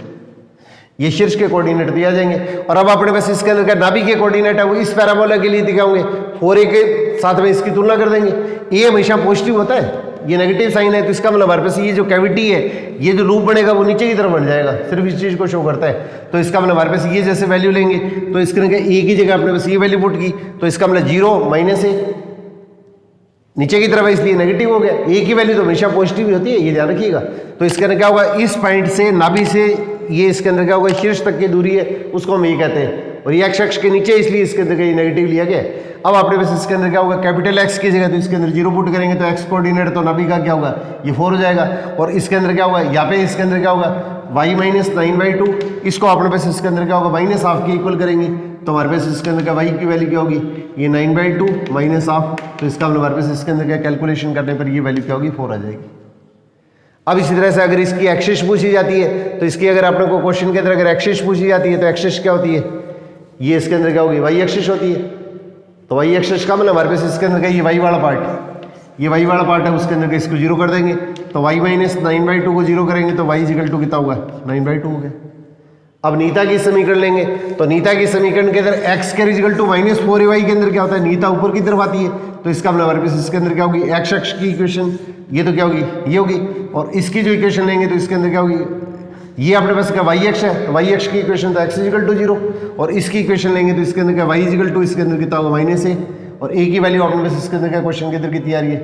ये शीर्ष के कोऑर्डिनेट दिया जाएंगे, और अब अपने पास इसके अंदर का नाभि के कोऑर्डिनेट है वो इस पैराबोला के लिए दिखाओगे 4a के साथ में इसकी तुलना कर देंगे। a हमेशा पॉजिटिव होता है, ये नेगेटिव साइन है, तो इसका मतलब हमारे पास ये जो कैविटी है ये जो लूप बनेगा वो नीचे की तरफ बढ़ जाएगा, सिर्फ इस चीज़ को शो करता है। तो इसका मतलब हमारे पास ये जैसे वैल्यू लेंगे तो इसके अंदर a की जगह अपने पास ये वैल्यू पुट की तो इसका मतलब 0 -a नीचे की तरफ है इसलिए नेगेटिव हो गया। a की वैल्यू तो हमेशा पॉजिटिव ही होती है, ये ध्यान रखिएगा। तो इसके अंदर क्या होगा, इस पॉइंट से नाभि से ये इसके अंदर क्या होगा शीर्ष तक की दूरी है उसको हम ये कहते हैं, और ये एक्स अक्ष के नीचे इसलिए इसके अंदर का ये नेगेटिव लिया गया है। अब अपने पास इसके अंदर क्या होगा, कैपिटल एक्स की जगह तो इसके अंदर 0 पुट करेंगे तो एक्स कोऑर्डिनेट तो नाभि का क्या होगा ये 4 हो जाएगा, और इसके अंदर क्या होगा, यहाँ पे इसके अंदर क्या होगा y - 9/2, इसको अपने पास इसके अंदर क्या होगा -½ के इक्वल करेंगे तो हमारे पास इसके अंदर का y की वैल्यू क्या होगी ये 9/2 -½ तो इसका मतलब हमारे पास इसके अंदर क्या कैलकुलेशन करने पर ये वैल्यू क्या होगी 4 आ जाएगी। अब इसी तरह से अगर इसकी एक्सिस पूछी जाती है तो इसकी अगर आपने को क्वेश्चन के अंदर अगर एक्सिस पूछी जाती है तो एक्सिस क्या होती है, ये इसके अंदर क्या होगी y एक्सिस होती है। तो y एक्सिस का मतलब हमारे पास इसके अंदर का ये y वाला पार्ट, ये y वाला पार्ट है उसके अंदर का इसको 0 कर देंगे तो y - 9/2 को 0 करेंगे तो y = कितना होगा 9/2 हो गया। अब नीता की समीकरण लेंगे तो नीता की समीकरण के अंदर x = -4ay के अंदर क्या होता है, नीता ऊपर की तरफ आती है, तो इसका मतलब हमारे पास इसके अंदर क्या होगी x अक्ष की इक्वेशन ये तो क्या होगी ये होगी, और इसकी जो इक्वेशन लेंगे तो इसके अंदर क्या होगी, ये अपने पास क्या y अक्ष है, y अक्ष की इक्वेशन तो x = 0, और इसकी इक्वेशन लेंगे तो इसके अंदर क्या y = इसके अंदर कितना होगा -a, और a की वैल्यू अपने पास इसके अंदर क्या क्वेश्चन के अंदर कितनी आ रही है,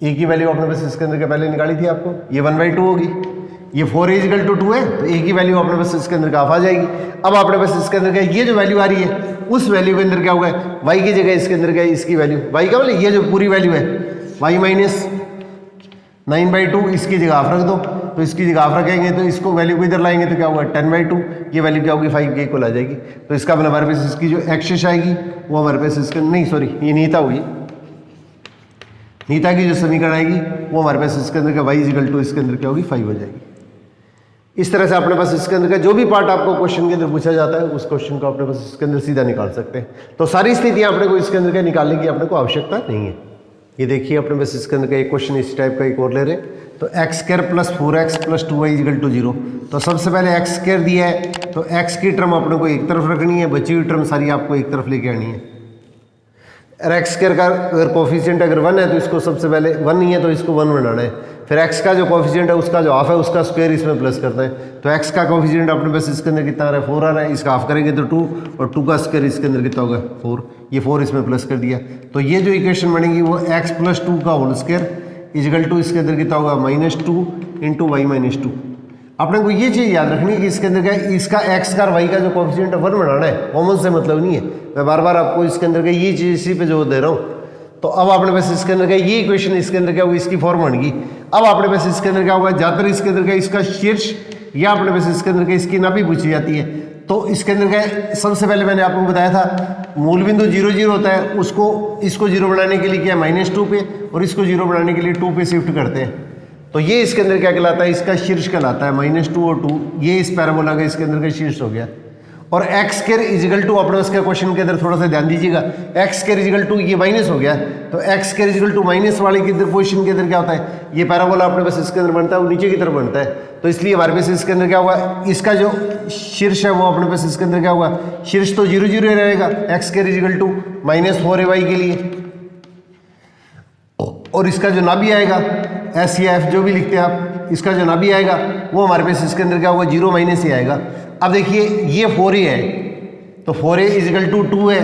a की वैल्यू अपने पास इसके अंदर क्या पहले निकाली थी आपको, ये 1/2 होगी, ये 4a = 2 है तो a की वैल्यू अपने पास इसके अंदर का हाफ आ जाएगी। अब अपने पास इसके अंदर क्या ये जो वैल्यू आ रही है उस वैल्यू के अंदर क्या होगा y की जगह इसके अंदर क्या इसकी वैल्यू, y का मतलब ये जो पूरी वैल्यू है y - 9/2 इसकी जगह हाफ रख दो, तो इसकी जगह हाफ रखेंगे तो इसको वैल्यू को इधर लाएंगे तो क्या होगा 10/2, ये वैल्यू क्या होगी 5 के इक्वल आ जाएगी। तो इसका मतलब हमारे पास इसकी जो एक्सिस आएगी वो हमारे पास इसके नहीं सॉरी ये नीता होगी, नीता की जो समीकरण आएगी वो हमारे पास इसके अंदर का y = इसके अंदर क्या होगी 5 हो जाएगी। इस तरह से अपने पास इसके अंदर का जो भी पार्ट आपको क्वेश्चन के अंदर पूछा जाता है उस क्वेश्चन को अपने पास इसके अंदर सीधा निकाल सकते हैं। तो सारी स्थितियां अपने को इसके अंदर का निकालने की अपने को आवश्यकता नहीं है। ये देखिए अपने पास इसके अंदर का एक क्वेश्चन इस टाइप का एक और ले रहे हैं, तो x² + 4x + 2y = 0। तो सबसे पहले x² दिया है तो x की टर्म अपने को एक तरफ रखनी है, बची हुई टर्म सारी आपको एक तरफ लेके आनी है। और x² का अगर कोफिशिएंट अगर 1 है तो इसको सबसे पहले 1 नहीं है तो इसको 1 बनाना है, फिर x का जो कोफिशिएंट है उसका जो हाफ है उसका स्क्वायर इसमें प्लस करता है, तो x का कोफिशिएंट अपने पास इसके अंदर कितना आ रहा है 4 आ रहा है, इसका हाफ करेंगे तो 2 और 2 का स्क्वायर इसके अंदर कितना होगा 4, ये 4 इसमें प्लस कर दिया। तो ये जो इक्वेशन बनेगी वो x + 2 का होल स्क्वायर = इसके अंदर कितना होगा -2 × y - 2। अपने को ये चीज़ याद रखनी है कि इसके अंदर क्या है, इसका एक्स का और वाई का जो कोएफिशिएंट है 1 बनाना है, कॉमन से मतलब नहीं है। मैं बार बार आपको इसके अंदर का ये चीज़ इसी पे जोर दे रहा हूँ। तो अब आपने बस इसके अंदर क्या ये इक्वेशन इसके अंदर क्या होगी, इसकी फॉर्म बन गई। अब आपने बस इसके अंदर क्या होगा, ज़्यादातर इसके अंदर क्या इसका शीर्ष या आपने बस इसके अंदर क्या इसकी नाभि पूछी जाती है। तो इसके अंदर क्या सबसे पहले मैंने आपको बताया था मूल बिंदु 0 0 होता है, उसको इसको 0 बनाने के लिए क्या -2 पे और इसको 0 बनाने के लिए 2 पे शिफ्ट करते हैं। तो ये इसके अंदर क्या कहलाता है, इसका शीर्ष कहलाता है। -2 और 2 ये इस पैराबोला का इसके अंदर का शीर्ष हो गया। और एक्स स्क्वायर इजिकल टू अपने उसके क्वेश्चन के अंदर थोड़ा सा ध्यान दीजिएगा, एक्स स्क्वायर इजिकल टू ये माइनस हो गया, तो x square is equal to minus वाले के अंदर पोजीशन के अंदर क्या होता है, ये पैराबोला अपने बस इसके अंदर बनता है वो नीचे की तरफ बनता है। तो इसलिए हमारे पास इसके अंदर क्या होगा, इसका जो शीर्ष है वो अपने पास इसके अंदर क्या होगा, शीर्ष तो 0 0 रहेगा x square is equal to -4ay के लिए, और इसका जो नाभि आएगा एस या एफ जो भी लिखते हैं आप, इसका जो नाभि आएगा वो हमारे पास इसके अंदर क्या होगा 0 माइनस ही आएगा। अब देखिए ये 4a है, तो 4a इजिकल टू 2 है,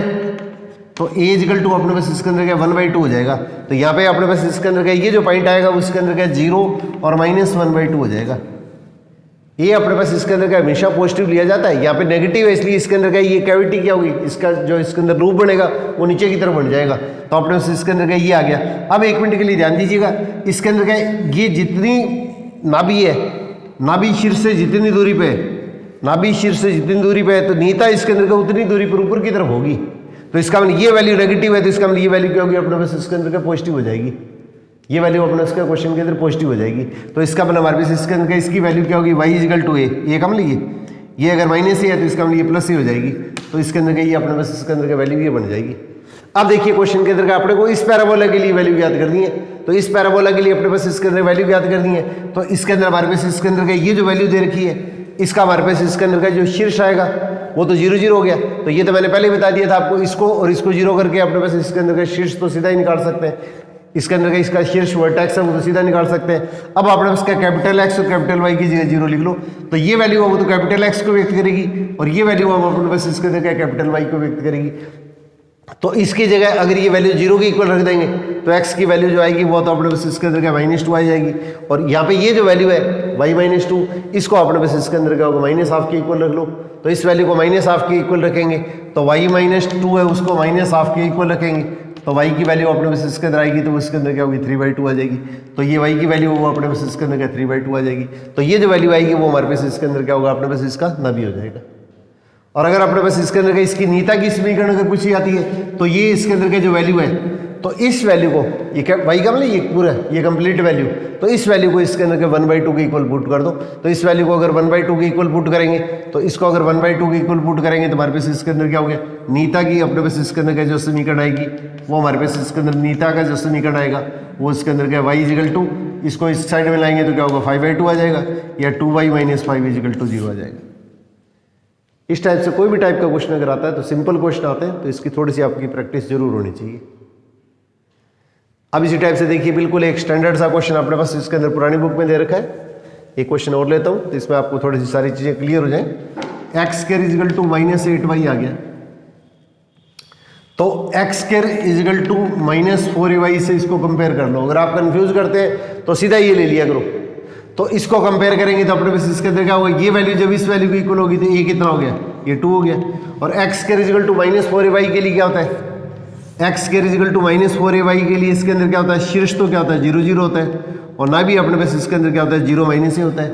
तो a इजिकल टू अपने पास इसके अंदर क्या 1/2 हो जाएगा। तो यहाँ पे अपने पास इसके अंदर क्या ये जो पॉइंट आएगा उसके अंदर क्या 0 और -1/2 हो जाएगा। ये अपने पास इसके अंदर क्या हमेशा पॉजिटिव लिया जाता है, यहाँ पे नेगेटिव है, इसलिए इसके अंदर क्या ये कैविटी क्या होगी, इसका जो इसके अंदर रूप बनेगा वो नीचे की तरफ बन जाएगा। तो अपने पास इसके अंदर क्या ये आ गया। अब 1 मिनट के लिए ध्यान दीजिएगा, इसके अंदर क्या ये जितनी नाभि है, नाभि शीर्ष से जितनी दूरी पे, नाभि शीर्ष से जितनी दूरी पे है, तो नीता इसके अंदर का उतनी दूरी पर ऊपर की तरफ होगी। तो इसका मतलब ये वैल्यू नेगेटिव है, तो इसका मतलब ये वैल्यू क्या होगी अपने पास इसके अंदर क्या पॉजिटिव हो जाएगी, ये वैल्यू अपने उसके क्वेश्चन के अंदर पॉजिटिव हो जाएगी। तो इसका मतलब हमारे पास इसके अंदर इसकी वैल्यू क्या होगी, y इजिकल टू ए कम लीजिए, ये अगर माइनस ही है तो इसका मतलब ये प्लस ही हो जाएगी। तो इसके अंदर ये अपने पास इसके अंदर का वैल्यू ये बन जाएगी। अब देखिए क्वेश्चन के अंदर का अपने को इस पैराबोला के लिए वैल्यू याद करनी है, तो इस पैराबोला के लिए अपने पास इसके अंदर वैल्यू याद करनी है। तो इसके अंदर हमारे पास इसके अंदर का ये जो वैल्यू दे रखी है, इसका हमारे पास इसके अंदर का जो शीर्ष आएगा वो तो 0 0 हो गया। तो ये तो मैंने पहले ही बता दिया था आपको, इसको और इसको 0 करके अपने पास इसके अंदर का शीर्ष तो सीधा ही निकाल सकते हैं, इसके अंदर का इसका शीर्ष वर्टेक्स है वो तो सीधा निकाल सकते हैं। अब आपने उसका कैपिटल एक्स और कैपिटल वाई की जगह 0 लिख लो, तो ये वैल्यू वो तो कैपिटल एक्स को व्यक्त करेगी और ये वैल्यू हम अपने पास इसके अंदर कैपिटल वाई को व्यक्त करेगी। तो इसकी जगह अगर ये वैल्यू 0 के इक्वल रख देंगे तो x की वैल्यू जो आएगी वो तो अपने पास इसके अंदर क्या -2 आ जाएगी, और यहाँ पे ये जो वैल्यू है y -2 इसको अपने पास इसके अंदर क्या होगा -1/2 के इक्वल रख लो। तो इस वैल्यू को -1/2 के इक्वल रखेंगे, तो y -2 है उसको -1/2 के इक्वल रखेंगे, तो y की वैल्यू अपने पास इसके अंदर आएगी, तो उसके अंदर क्या होगी 3/2 आ जाएगी। तो ये y की वैल्यू वो अपने पास इसके अंदर क्या 3/2 आ जाएगी। तो ये जो वैल्यू आएगी वो हमारे पास इसके अंदर क्या होगा, अपने पास इसका नाभि हो जाएगा। और अगर अपने पास इसके अंदर इसकी नीता की समीकरण अगर पूछी जाती है, तो ये इसके अंदर के जो वैल्यू है, तो इस वैल्यू को ये क्या वाई का मतलब ये पूरा ये कंप्लीट वैल्यू, तो इस वैल्यू को इसके अंदर के 1/2 के इक्वल पुट कर दो। तो इस वैल्यू को अगर 1/2 के इक्वल पुट करेंगे, तो इसको अगर 1/2 के इक्वल पुट करेंगे तो हमारे पास इसके अंदर क्या हो गया, नीता की अपने पास इसके अंदर का जो समीकरण आएगी वो हमारे पास इसके अंदर नीता का जो समीकरण आएगा वो इसके अंदर क्या y इजिकल टू, इसको इस साइड में लाएंगे तो क्या होगा 5/2 आ जाएगा, या 2y - 5 इजिकल टू 0 आ जाएगा। इस टाइप से कोई भी टाइप का क्वेश्चन अगर आता है तो सिंपल क्वेश्चन आते हैं, तो इसकी थोड़ी सी आपकी प्रैक्टिस जरूर होनी चाहिए। अब इसी टाइप से देखिए बिल्कुल एक स्टैंडर्ड सा क्वेश्चन अपने पास इसके अंदर पुरानी बुक में दे रखा है। एक क्वेश्चन और लेता हूँ तो इसमें आपको थोड़ी सी सारी चीज़ें क्लियर हो जाएं। X square is equal to -8y आ गया, तो x square is equal to -4ay से इसको कंपेयर कर लो। अगर आप कंफ्यूज करते हैं तो सीधा ये ले लिया करो। तो इसको कंपेयर करेंगे तो अपने पास इसके अंदर क्या होगा, ये वैल्यू जब इस वैल्यू की इक्वल होगी तो ये कितना हो गया, ये 2 हो गया। और x square is equal to -4ay के लिए क्या होता है, x square is equal to -4ay के लिए इसके अंदर क्या होता है, शीर्ष तो क्या होता है 0 0 होता है, और ना भी अपने पास इसके अंदर क्या होता है 0 माइनस ही होता है।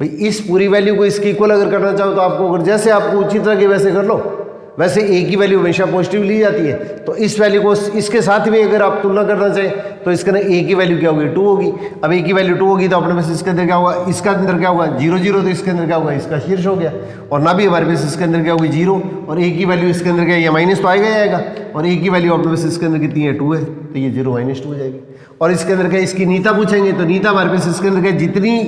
भाई इस पूरी वैल्यू को इसकी इक्वल अगर करना चाहो तो आपको अगर जैसे आपको उचित लगे वैसे कर लो। वैसे एक ही वैल्यू हमेशा पॉजिटिव ली जाती है, तो इस वैल्यू को इसके साथ भी अगर आप तुलना करना चाहें तो इसके अंदर एक ही वैल्यू क्या होगी 2 होगी। अब एक ही वैल्यू 2 होगी तो अपने पास इसके अंदर क्या होगा, इसका अंदर क्या होगा 0 0, तो इसके अंदर क्या होगा इसका शीर्ष हो गया, और ना भी हमारे पास इसके अंदर क्या होगी 0, और एक ही वैल्यू इसके अंदर क्या है, माइनस तो आएगा ही आएगा, और एक ही वैल्यू अपने पास इसके अंदर कितनी है 2 है, तो ये 0 - 2 हो जाएगी। और इसके अंदर क्या इसकी नीता पूछेंगे तो नीता हमारे पास इसके अंदर क्या जितनी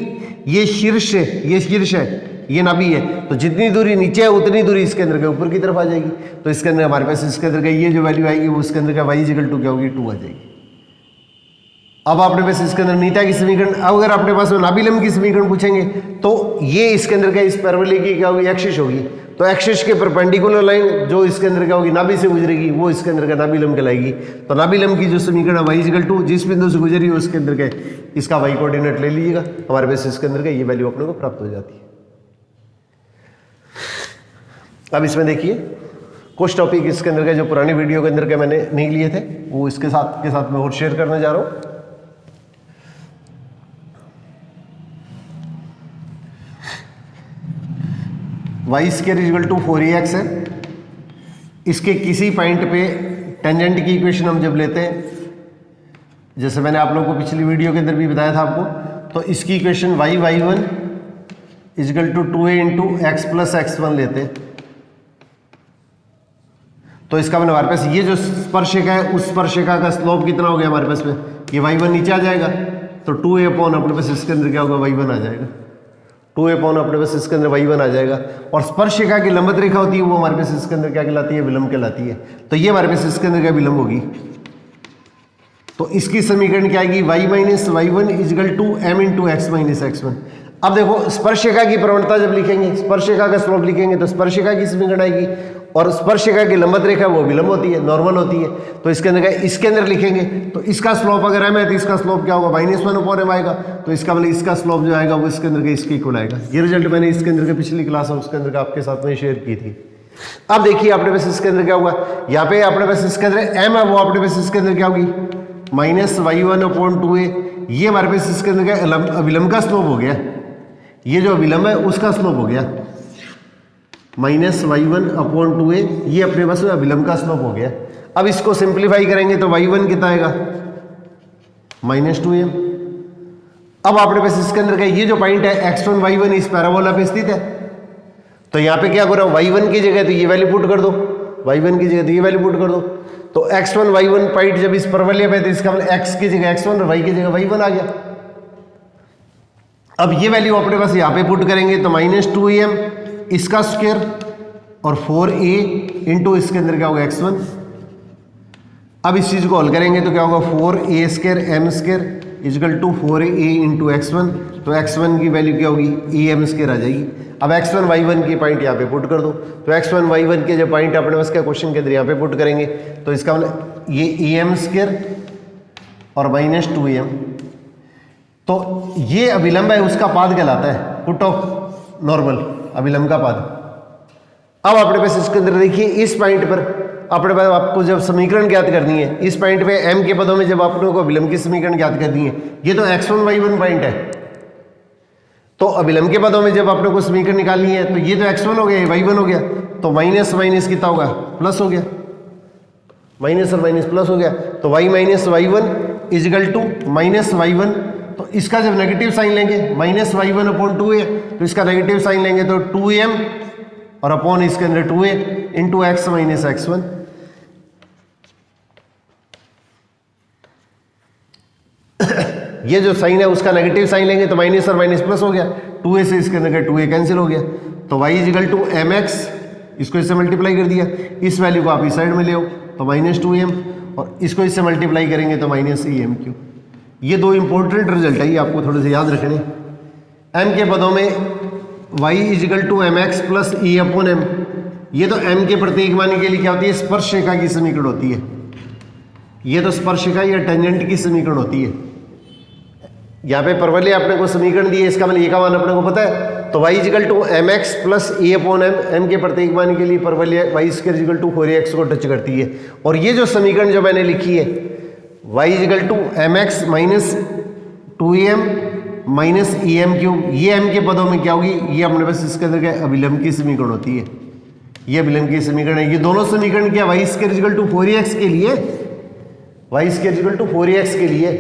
ये शीर्ष है, ये शीर्ष है, ये नाभि है, तो जितनी दूरी नीचे है उतनी दूरी इसके अंदर के ऊपर की तरफ आ जाएगी। तो इसके अंदर हमारे पास इसके अंदर का ये जो वैल्यू आएगी वो इसके अंदर का y इक्वल टू क्या होगी 2 आ जाएगी। अब आपने पास इसके अंदर नीता की समीकरण, अब अगर आपने पास में नाभिलंब की समीकरण पूछेंगे तो ये इसके अंदर क्या इस पैराबोला की क्या होगी, एक्सिस होगी। तो एक्सिस के परपेंडिकुलर लाइन जो इसके अंदर क्या होगी, नाभि से गुजरेगी, वो इसके अंदर का नाभिलंब कहलाएगी। तो नाभिलंब की जो समीकरण है y = जिस बिंदु से गुजरी है उसके अंदर का इसका y कोऑर्डिनेट ले लीजिएगा, हमारे पास इसके अंदर का ये वैल्यू अपने को प्राप्त हो जाती है। अब इसमें देखिए कुछ टॉपिक इसके अंदर का जो पुरानी वीडियो के अंदर के मैंने नहीं लिए थे वो इसके साथ मैं और शेयर करने जा रहा हूँ। y² = 4ax है। इसके किसी पॉइंट पे टेंजेंट की इक्वेशन हम जब लेते हैं, जैसे मैंने आप लोगों को पिछली वीडियो के अंदर भी बताया था आपको, तो इसकी equation y1 = 2a × x + x1 लेते हैं। तो इसका मैंने हमारे पास ये जो स्पर्शिका है उस स्पर्शिका का स्लोप कितना हो गया हमारे पास में, ये y1 नीचे आ जाएगा तो 2a अपॉन अपने पास इसके अंदर क्या होगा, y1 आ जाएगा। 2a अपॉन अपने पास इसके अंदर y1 आ जाएगा। और स्पर्शिका की लंबवत रेखा होती है वो हमारे पास इसके अंदर क्या कहलाती है, विलंब कहलाती है। तो ये हमारे पास इसके अंदर क्या विलंब होगी। तो इसकी समीकरण क्या आएगी, y - y1 = m × x - x1। अब देखो स्पर्शिका की प्रवणता जब लिखेंगे, स्पर्शिका का स्लोप लिखेंगे तो स्पर्शिका की समीकरण आएगी, और स्पर्शिका की लंबवत रेखा वो विलंब होती है, नॉर्मल होती है। तो इसके अंदर इसके अंदर लिखेंगे तो इसका स्लोप अगर m है तो इसका स्लोप क्या होगा, -1/m आएगा। तो इसका मतलब इसका स्लोप जो आएगा वो इसके अंदर का इसके इक्वल आएगा। ये रिजल्ट मैंने इसके अंदर के पिछली क्लास है उसके अंदर का आपके साथ में शेयर की थी। अब देखिए अपने पास इसके अंदर क्या हुआ, यहाँ पे अपने पास इसके अंदर m है, वो अपने पास इसके अंदर क्या होगी, -y1/2a। ये हमारे पास इसके अंदर का विलंब का स्लोप हो गया, ये जो विलंब है उसका स्लोप हो गया -y1/2a, ये अपने पास विलंब का स्लोप हो गया। अब इसको सिंप्लीफाई करेंगे तो y1 कितना आएगा, -2m। अब आपने पास इसके अंदर का ये जो पॉइंट है x1 y1 इस पैराबोला पे स्थित है। तो यहाँ पे क्या करो, y1 की जगह तो ये वैल्यू पुट कर दो, y1 की जगह तो ये वैल्यू पुट कर दो। तो x1 y1 पॉइंट जब इस परवलय पे तो इसका मतलब x की जगह x1 और y की जगह y1 आ गया। अब ये वैल्यू अपने पास यहाँ पे पुट करेंगे तो -2am इसका स्क्वायर और 4a इंटू इसके अंदर क्या होगा, x1। अब इस चीज़ को हल करेंगे तो क्या होगा, 4a² m² = 4a × x1। तो x1 की वैल्यू क्या होगी, am² आ जाएगी। अब x1 y1 की पॉइंट यहाँ पे पुट कर दो। तो x1 y1 के जो पॉइंट अपने पास क्या क्वेश्चन के अंदर यहाँ पे पुट करेंगे तो इसका मतलब ये am² और -2am। तो ये अभिलंब है उसका पाद कहलाता है, पुट ऑफ नॉर्मल, अभिलंब का पाद। अब अपने पास इसके अंदर देखिए इस पॉइंट पर अपने पास आपको जब समीकरण ज्ञात करनी है, इस पॉइंट पे m के पदों में जब आप लोगों को अभिलंब की समीकरण ज्ञात करनी है, ये तो x1 y1 पॉइंट है। तो अभिलंब के पदों में जब आपने को समीकरण निकालनी है तो ये तो x1 हो गया, ये y1 हो गया। तो माइनस माइनस कितना होगा, प्लस हो गया, माइनस और माइनस प्लस हो गया। तो y - y1 = -y1। तो इसका जब नेगेटिव साइन लेंगे -y1/2a, तो इसका नेगेटिव साइन लेंगे तो 2m और अपॉन इसके अंदर 2a × x - x1। ये जो साइन है उसका नेगेटिव साइन लेंगे तो माइनस और माइनस प्लस हो गया, 2a से इसके अंदर का 2a कैंसिल हो गया। तो y = mx, इसको इससे मल्टीप्लाई कर दिया, इस वैल्यू को आप इस साइड में ले आओ तो -2m, और इसको इससे मल्टीप्लाई करेंगे तो -3m3। ये दो इंपॉर्टेंट रिजल्ट है, ये आपको थोड़े से याद रखने। m के पदों में y = mx + e/m, ये तो m के प्रत्येक मान के लिए क्या होती है, स्पर्शिका की समीकरण होती है। ये तो स्पर्शिका या टेंजेंट की समीकरण होती है। यहाँ पे परवलय आपने को समीकरण दी है, इसका मतलब ये का मान अपने को पता है। तो y = mx + e/m, m के प्रत्येक मान के लिए परवलय y² = 4ax को टच करती है। और ये जो समीकरण जो मैंने लिखी है y = mx - 2m - em³, ये m के पदों में क्या होगी, ये अपने पास इसके अंदर क्या अभिलंब की समीकरण होती है। ये अभिलंब की समीकरण है। ये दोनों समीकरण क्या y² = 4ax के लिए, y² = 4ax के लिए।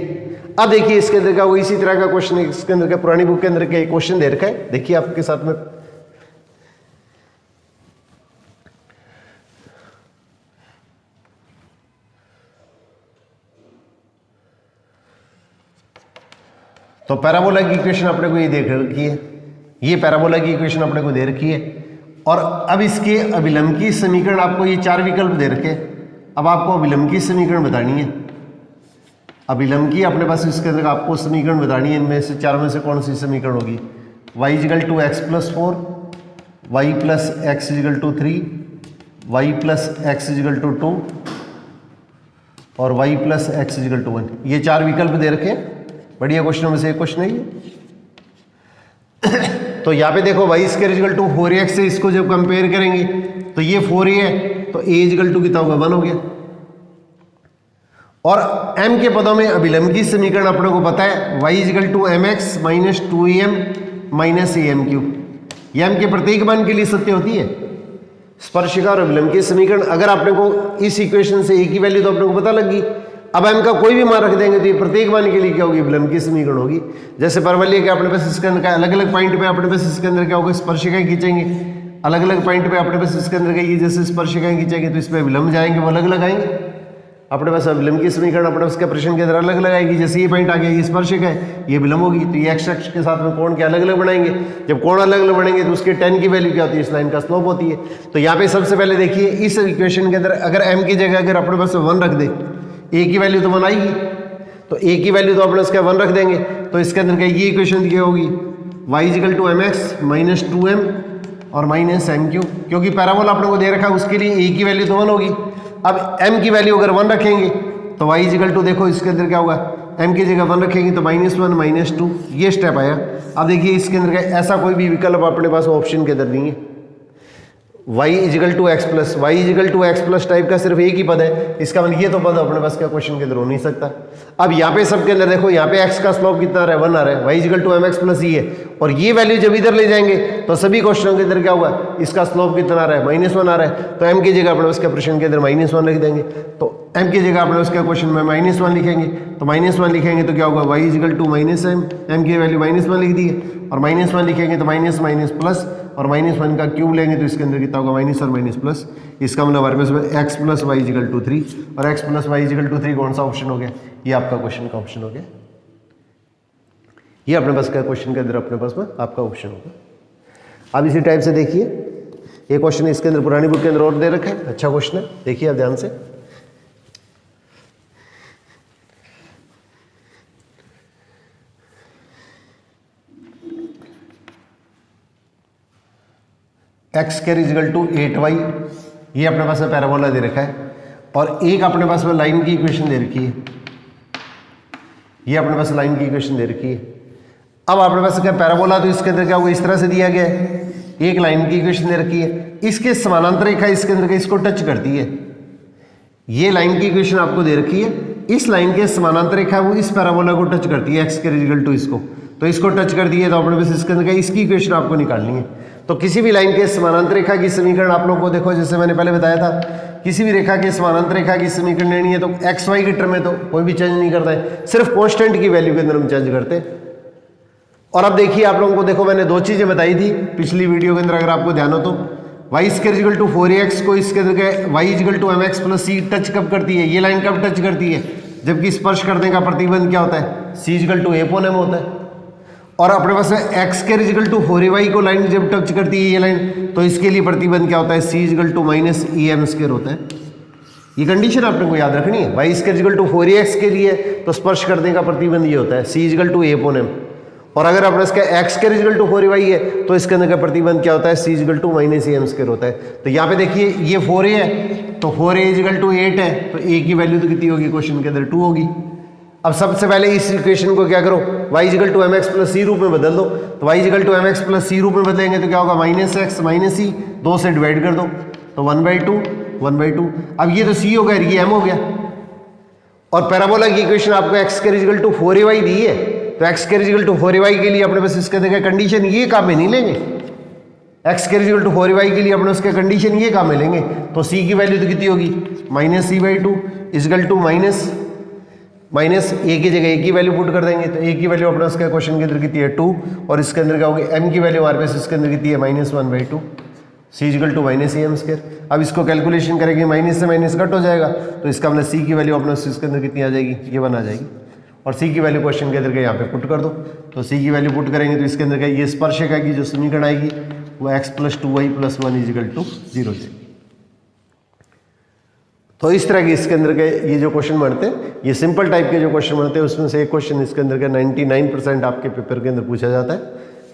अब देखिए इसके अंदर का वो इसी तरह का क्वेश्चन है, इसके अंदर का पुरानी बुक के अंदर का क्वेश्चन दे रखा है, देखिए आपके साथ में। तो पैराबोला की इक्वेशन अपने को ये देख रखी है, ये पैराबोला की इक्वेशन अपने को दे रखी है। और अब इसके अभिलंब की समीकरण आपको ये चार विकल्प दे रखे। अब आपको अभिलंब की समीकरण बतानी है। अभिलंब की अपने पास इसके अंदर आपको समीकरण बतानी है, इनमें से चारों में से कौन सी समीकरण होगी। y is equal to x plus 4, y plus x is equal to 3, y plus x is equal to 2 और y plus x is equal to 1। ये चार विकल्प दे रखे हैं, बढ़िया क्वेश्चनों में से एक क्वेश्चन है ये। तो यहाँ पे देखो y square is equal to 4x से इसको जब कंपेयर करेंगे तो ये 4a है, तो a इजिकल टू कितना होगा 1 हो गया। और m के पदों में अभिलंब की समीकरण अपने को पता है y is equal to m x minus 2em minus am cube. ये m के प्रत्येक मान के लिए सत्य होती है। स्पर्शिका और अभिलंब की समीकरण अगर आपने को इस इक्वेशन से a की वैल्यू तो अपने को पता लगी, अब m का कोई भी मान रख देंगे तो ये प्रत्येक मान के लिए क्या होगी, अभिलंब की समीकरण होगी। जैसे परवलय के अपने पास इसके अंदर अलग अलग पॉइंट पे अपने पास इसके अंदर क्या होगा, स्पर्शिकाएं खींचेंगे, अलग अलग पॉइंट पे अपने पास इसके अंदर ये जैसे स्पर्शिकाएं खींचेंगे तो इसमें अभिलंब जाएंगे, वो अलग अलग आएंगे। अपने पास अभिलंब की समीकरण अपने पास के प्रश्न के अंदर अलग अलग आएगी। जैसे ये पॉइंट आ गया, ये स्पर्शिका है, ये विलंब होगी, तो ये एक्स अक्ष के साथ में कोण के अलग अलग बनाएंगे। जब कोण अलग अलग बनेंगे तो उसके tan की वैल्यू क्या होती है, इस लाइन का स्लोप होती है। तो यहाँ पे सबसे पहले देखिए इस इक्वेशन के अंदर अगर m की जगह अगर अपने पास 1 रख दे, a की वैल्यू तो 1 आएगी, तो a की वैल्यू तो अपने उसका 1 रख देंगे, तो इसके अंदर क्या ये इक्वेशन क्या होगी, y is equal to m x minus 2m और माइनस m क्यूब। क्योंकि पैराबोला अपने को दे रखा है उसके लिए a की वैल्यू तो 1 होगी। अब m की वैल्यू अगर 1 रखेंगे तो y इजिकल टू देखो इसके अंदर क्या होगा, m की जगह 1 रखेंगे तो -1 -2, ये स्टेप आया। अब देखिए इसके अंदर ऐसा कोई भी विकल्प अपने पास ऑप्शन के अंदर नहीं है। y is equal to x plus, y is equal to x plus type का सिर्फ एक ही पद है, इसका मतलब ये तो पद अपने पास क्या क्वेश्चन के अंदर हो नहीं सकता। अब यहाँ पे सबके अंदर देखो, यहाँ पे x का स्लोप कितना आ रहा है, 1 आ रहा है, y is equal to m x plus e है, और ये वैल्यू जब इधर ले जाएंगे तो सभी क्वेश्चनों के अंदर क्या होगा, इसका स्लोप कितना आ रहा है, -1 आ रहा है। तो m की जगह अपने उसके प्रश्न के अंदर -1 लिख देंगे, तो m की जगह अपने उसके क्वेश्चन में -1 लिखेंगे, तो -1 लिखेंगे तो क्या होगा, y is equal to minus m की वैल्यू -1 लिख दी है, और -1 लिखेंगे तो माइनस माइनस प्लस, और -1 का क्यूब लेंगे तो इसके अंदर कितना होगा, माइनस और माइनस प्लस। इसका मतलब हमारे पास x plus y is equal to 3, और x plus y is equal to 3 कौन सा ऑप्शन हो गया, ये आपका क्वेश्चन का ऑप्शन हो गया। ये अपने पास का क्वेश्चन के अंदर अपने पास में आपका ऑप्शन होगा। अब इसी टाइप से देखिए ये क्वेश्चन इसके अंदर पुरानी बुक के अंदर और दे रखा है, अच्छा क्वेश्चन है, देखिए आप ध्यान से। X square is equal to 8y, ये अपने पास में पैराबोला दे रखा है, और एक अपने पास में लाइन की इक्वेशन दे रखी है, ये अपने पास लाइन की इक्वेशन दे रखी है। अब अपने पास क्या पैराबोला, तो इसके अंदर क्या होगा, इस तरह से दिया गया है, एक लाइन की इक्वेशन दे रखी है, इसके समानांतर रेखा इसके अंदर का इसको टच करती है। ये लाइन की इक्वेशन आपको दे रखी है, इस लाइन के समानांतर रेखा वो इस पैराबोला को टच करती है, एक्स स्क्वायर इजिकल टू इसको, तो इसको टच कर दिए तो अपने पास इसके अंदर इसकी इक्वेशन आपको निकालनी है। तो किसी भी लाइन के समानांतर रेखा की समीकरण आप लोगों को देखो, जैसे मैंने पहले बताया था, किसी भी रेखा के समानांतर रेखा की समीकरण लेनी है तो एक्स वाई के टर्म में तो कोई भी चेंज नहीं करता है, सिर्फ कांस्टेंट की वैल्यू के अंदर हम चेंज करते हैं। और अब देखिए आप लोगों को, देखो मैंने दो चीजें बताई थी पिछली वीडियो के अंदर, अगर आपको ध्यान हो तो Y square is equal to 4x को इसके अंदर y is equal to m x plus c touch कब करती है, ये लाइन कब टच करती है, जबकि स्पर्श करने का प्रतिबंध क्या होता है, c is equal to a upon m होता है। और अपने पास x square is equal to 4ay को लाइन जब टच करती है ये लाइन, तो इसके लिए प्रतिबंध क्या होता है, c is equal to minus e m square होता है। ये कंडीशन आपने को याद रखनी है। Y square is equal to 4x के लिए तो स्पर्श करने का प्रतिबंध ये होता है, c is equal to a upon M. और अगर अपने इसका x square is equal to 4y है तो इसके अंदर का प्रतिबंध क्या होता है, c is equal to minus M square होता है। तो यहाँ पे देखिए ये 4a है, तो 4a इजिकल टू 8 है, तो a की वैल्यू तो कितनी होगी, क्वेश्चन के अंदर 2 होगी। अब सबसे पहले इस इक्वेशन को क्या करो, y is equal to m x plus c रूप में बदल दो, तो y is equal to m x plus c रूप में बदलेंगे तो क्या होगा, माइनस एक्स माइनस सी, 2 से डिवाइड कर दो तो 1/2। अब ये तो c हो गया, ये m हो गया। और पैराबोला की इक्वेशन आपको x square is equal to 4ay दी है, तो x square is equal to 4ay के लिए अपने पास इसके अंदर कंडीशन ये काम में नहीं लेंगे, x square is equal to 4y के लिए अपने उसके कंडीशन ये काम में लेंगे। तो c की वैल्यू तो कितनी होगी, -c/2 is equal to minus a की जगह a की वैल्यू पुट कर देंगे, तो a की वैल्यू अपना उसका क्वेश्चन के अंदर कितनी है 2, और इसके अंदर क्या होगी, m की वैल्यू हमारे पास इसके अंदर कितनी है -1/2, c is equal to minus M square. अब इसको कैलकुलेशन करेंगे, माइनस से माइनस कट हो जाएगा, तो इसका मतलब c की वैल्यू अपना इसके अंदर कितनी आ जाएगी, ये 1 आ जाएगी। और c की वैल्यू क्वेश्चन के अंदर के यहाँ पे पुट कर दो, तो c की वैल्यू पुट करेंगे तो इसके अंदर क्या, ये स्पर्शिका की जो समीकरण आएगी वो x + 2y + 1 = 0 जाएगी। तो इस तरह के इसके अंदर के ये जो क्वेश्चन बनते हैं, ये सिंपल टाइप के जो क्वेश्चन बनते हैं, उसमें से एक क्वेश्चन इसके अंदर का 99% आपके पेपर के अंदर पूछा जाता है,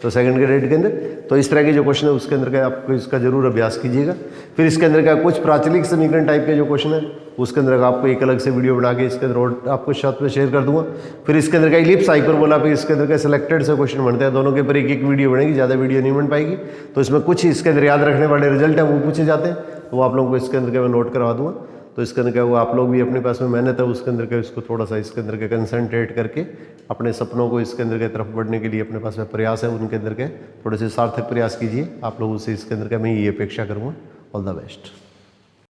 तो सेकंड ग्रेड के अंदर। तो इस तरह के जो क्वेश्चन है उसके अंदर का आपको इसका जरूर अभ्यास कीजिएगा। फिर इसके अंदर का कुछ प्राचलिक समीकरण टाइप के जो क्वेश्चन है उसके अंदर का आपको एक अलग से वीडियो बना के इसके अंदर और आपको साथ में शेयर कर दूंगा। फिर इसके अंदर का इलिप्स हाइपरबोला पे इसके अंदर का सिलेक्टेड से क्वेश्चन बनते हैं, दोनों के ऊपर एक एक वीडियो बनेगी, ज़्यादा वीडियो नहीं बन पाएगी। तो इसमें कुछ इसके अंदर याद रखने वाले रिजल्ट हैं वो पूछे जाते हैं, तो वो आप लोगों को इसके अंदर का मैं नोट करवा दूंगा। तो इसके अंदर क्या हुआ, आप लोग भी अपने पास में मेहनत है उसके अंदर का इसको थोड़ा सा इसके अंदर के कंसंट्रेट करके अपने सपनों को इसके अंदर के तरफ बढ़ने के लिए अपने पास में प्रयास है, उनके अंदर के थोड़े से सार्थक प्रयास कीजिए। आप लोगों से इसके अंदर का मैं ये अपेक्षा करूँगा। All the best.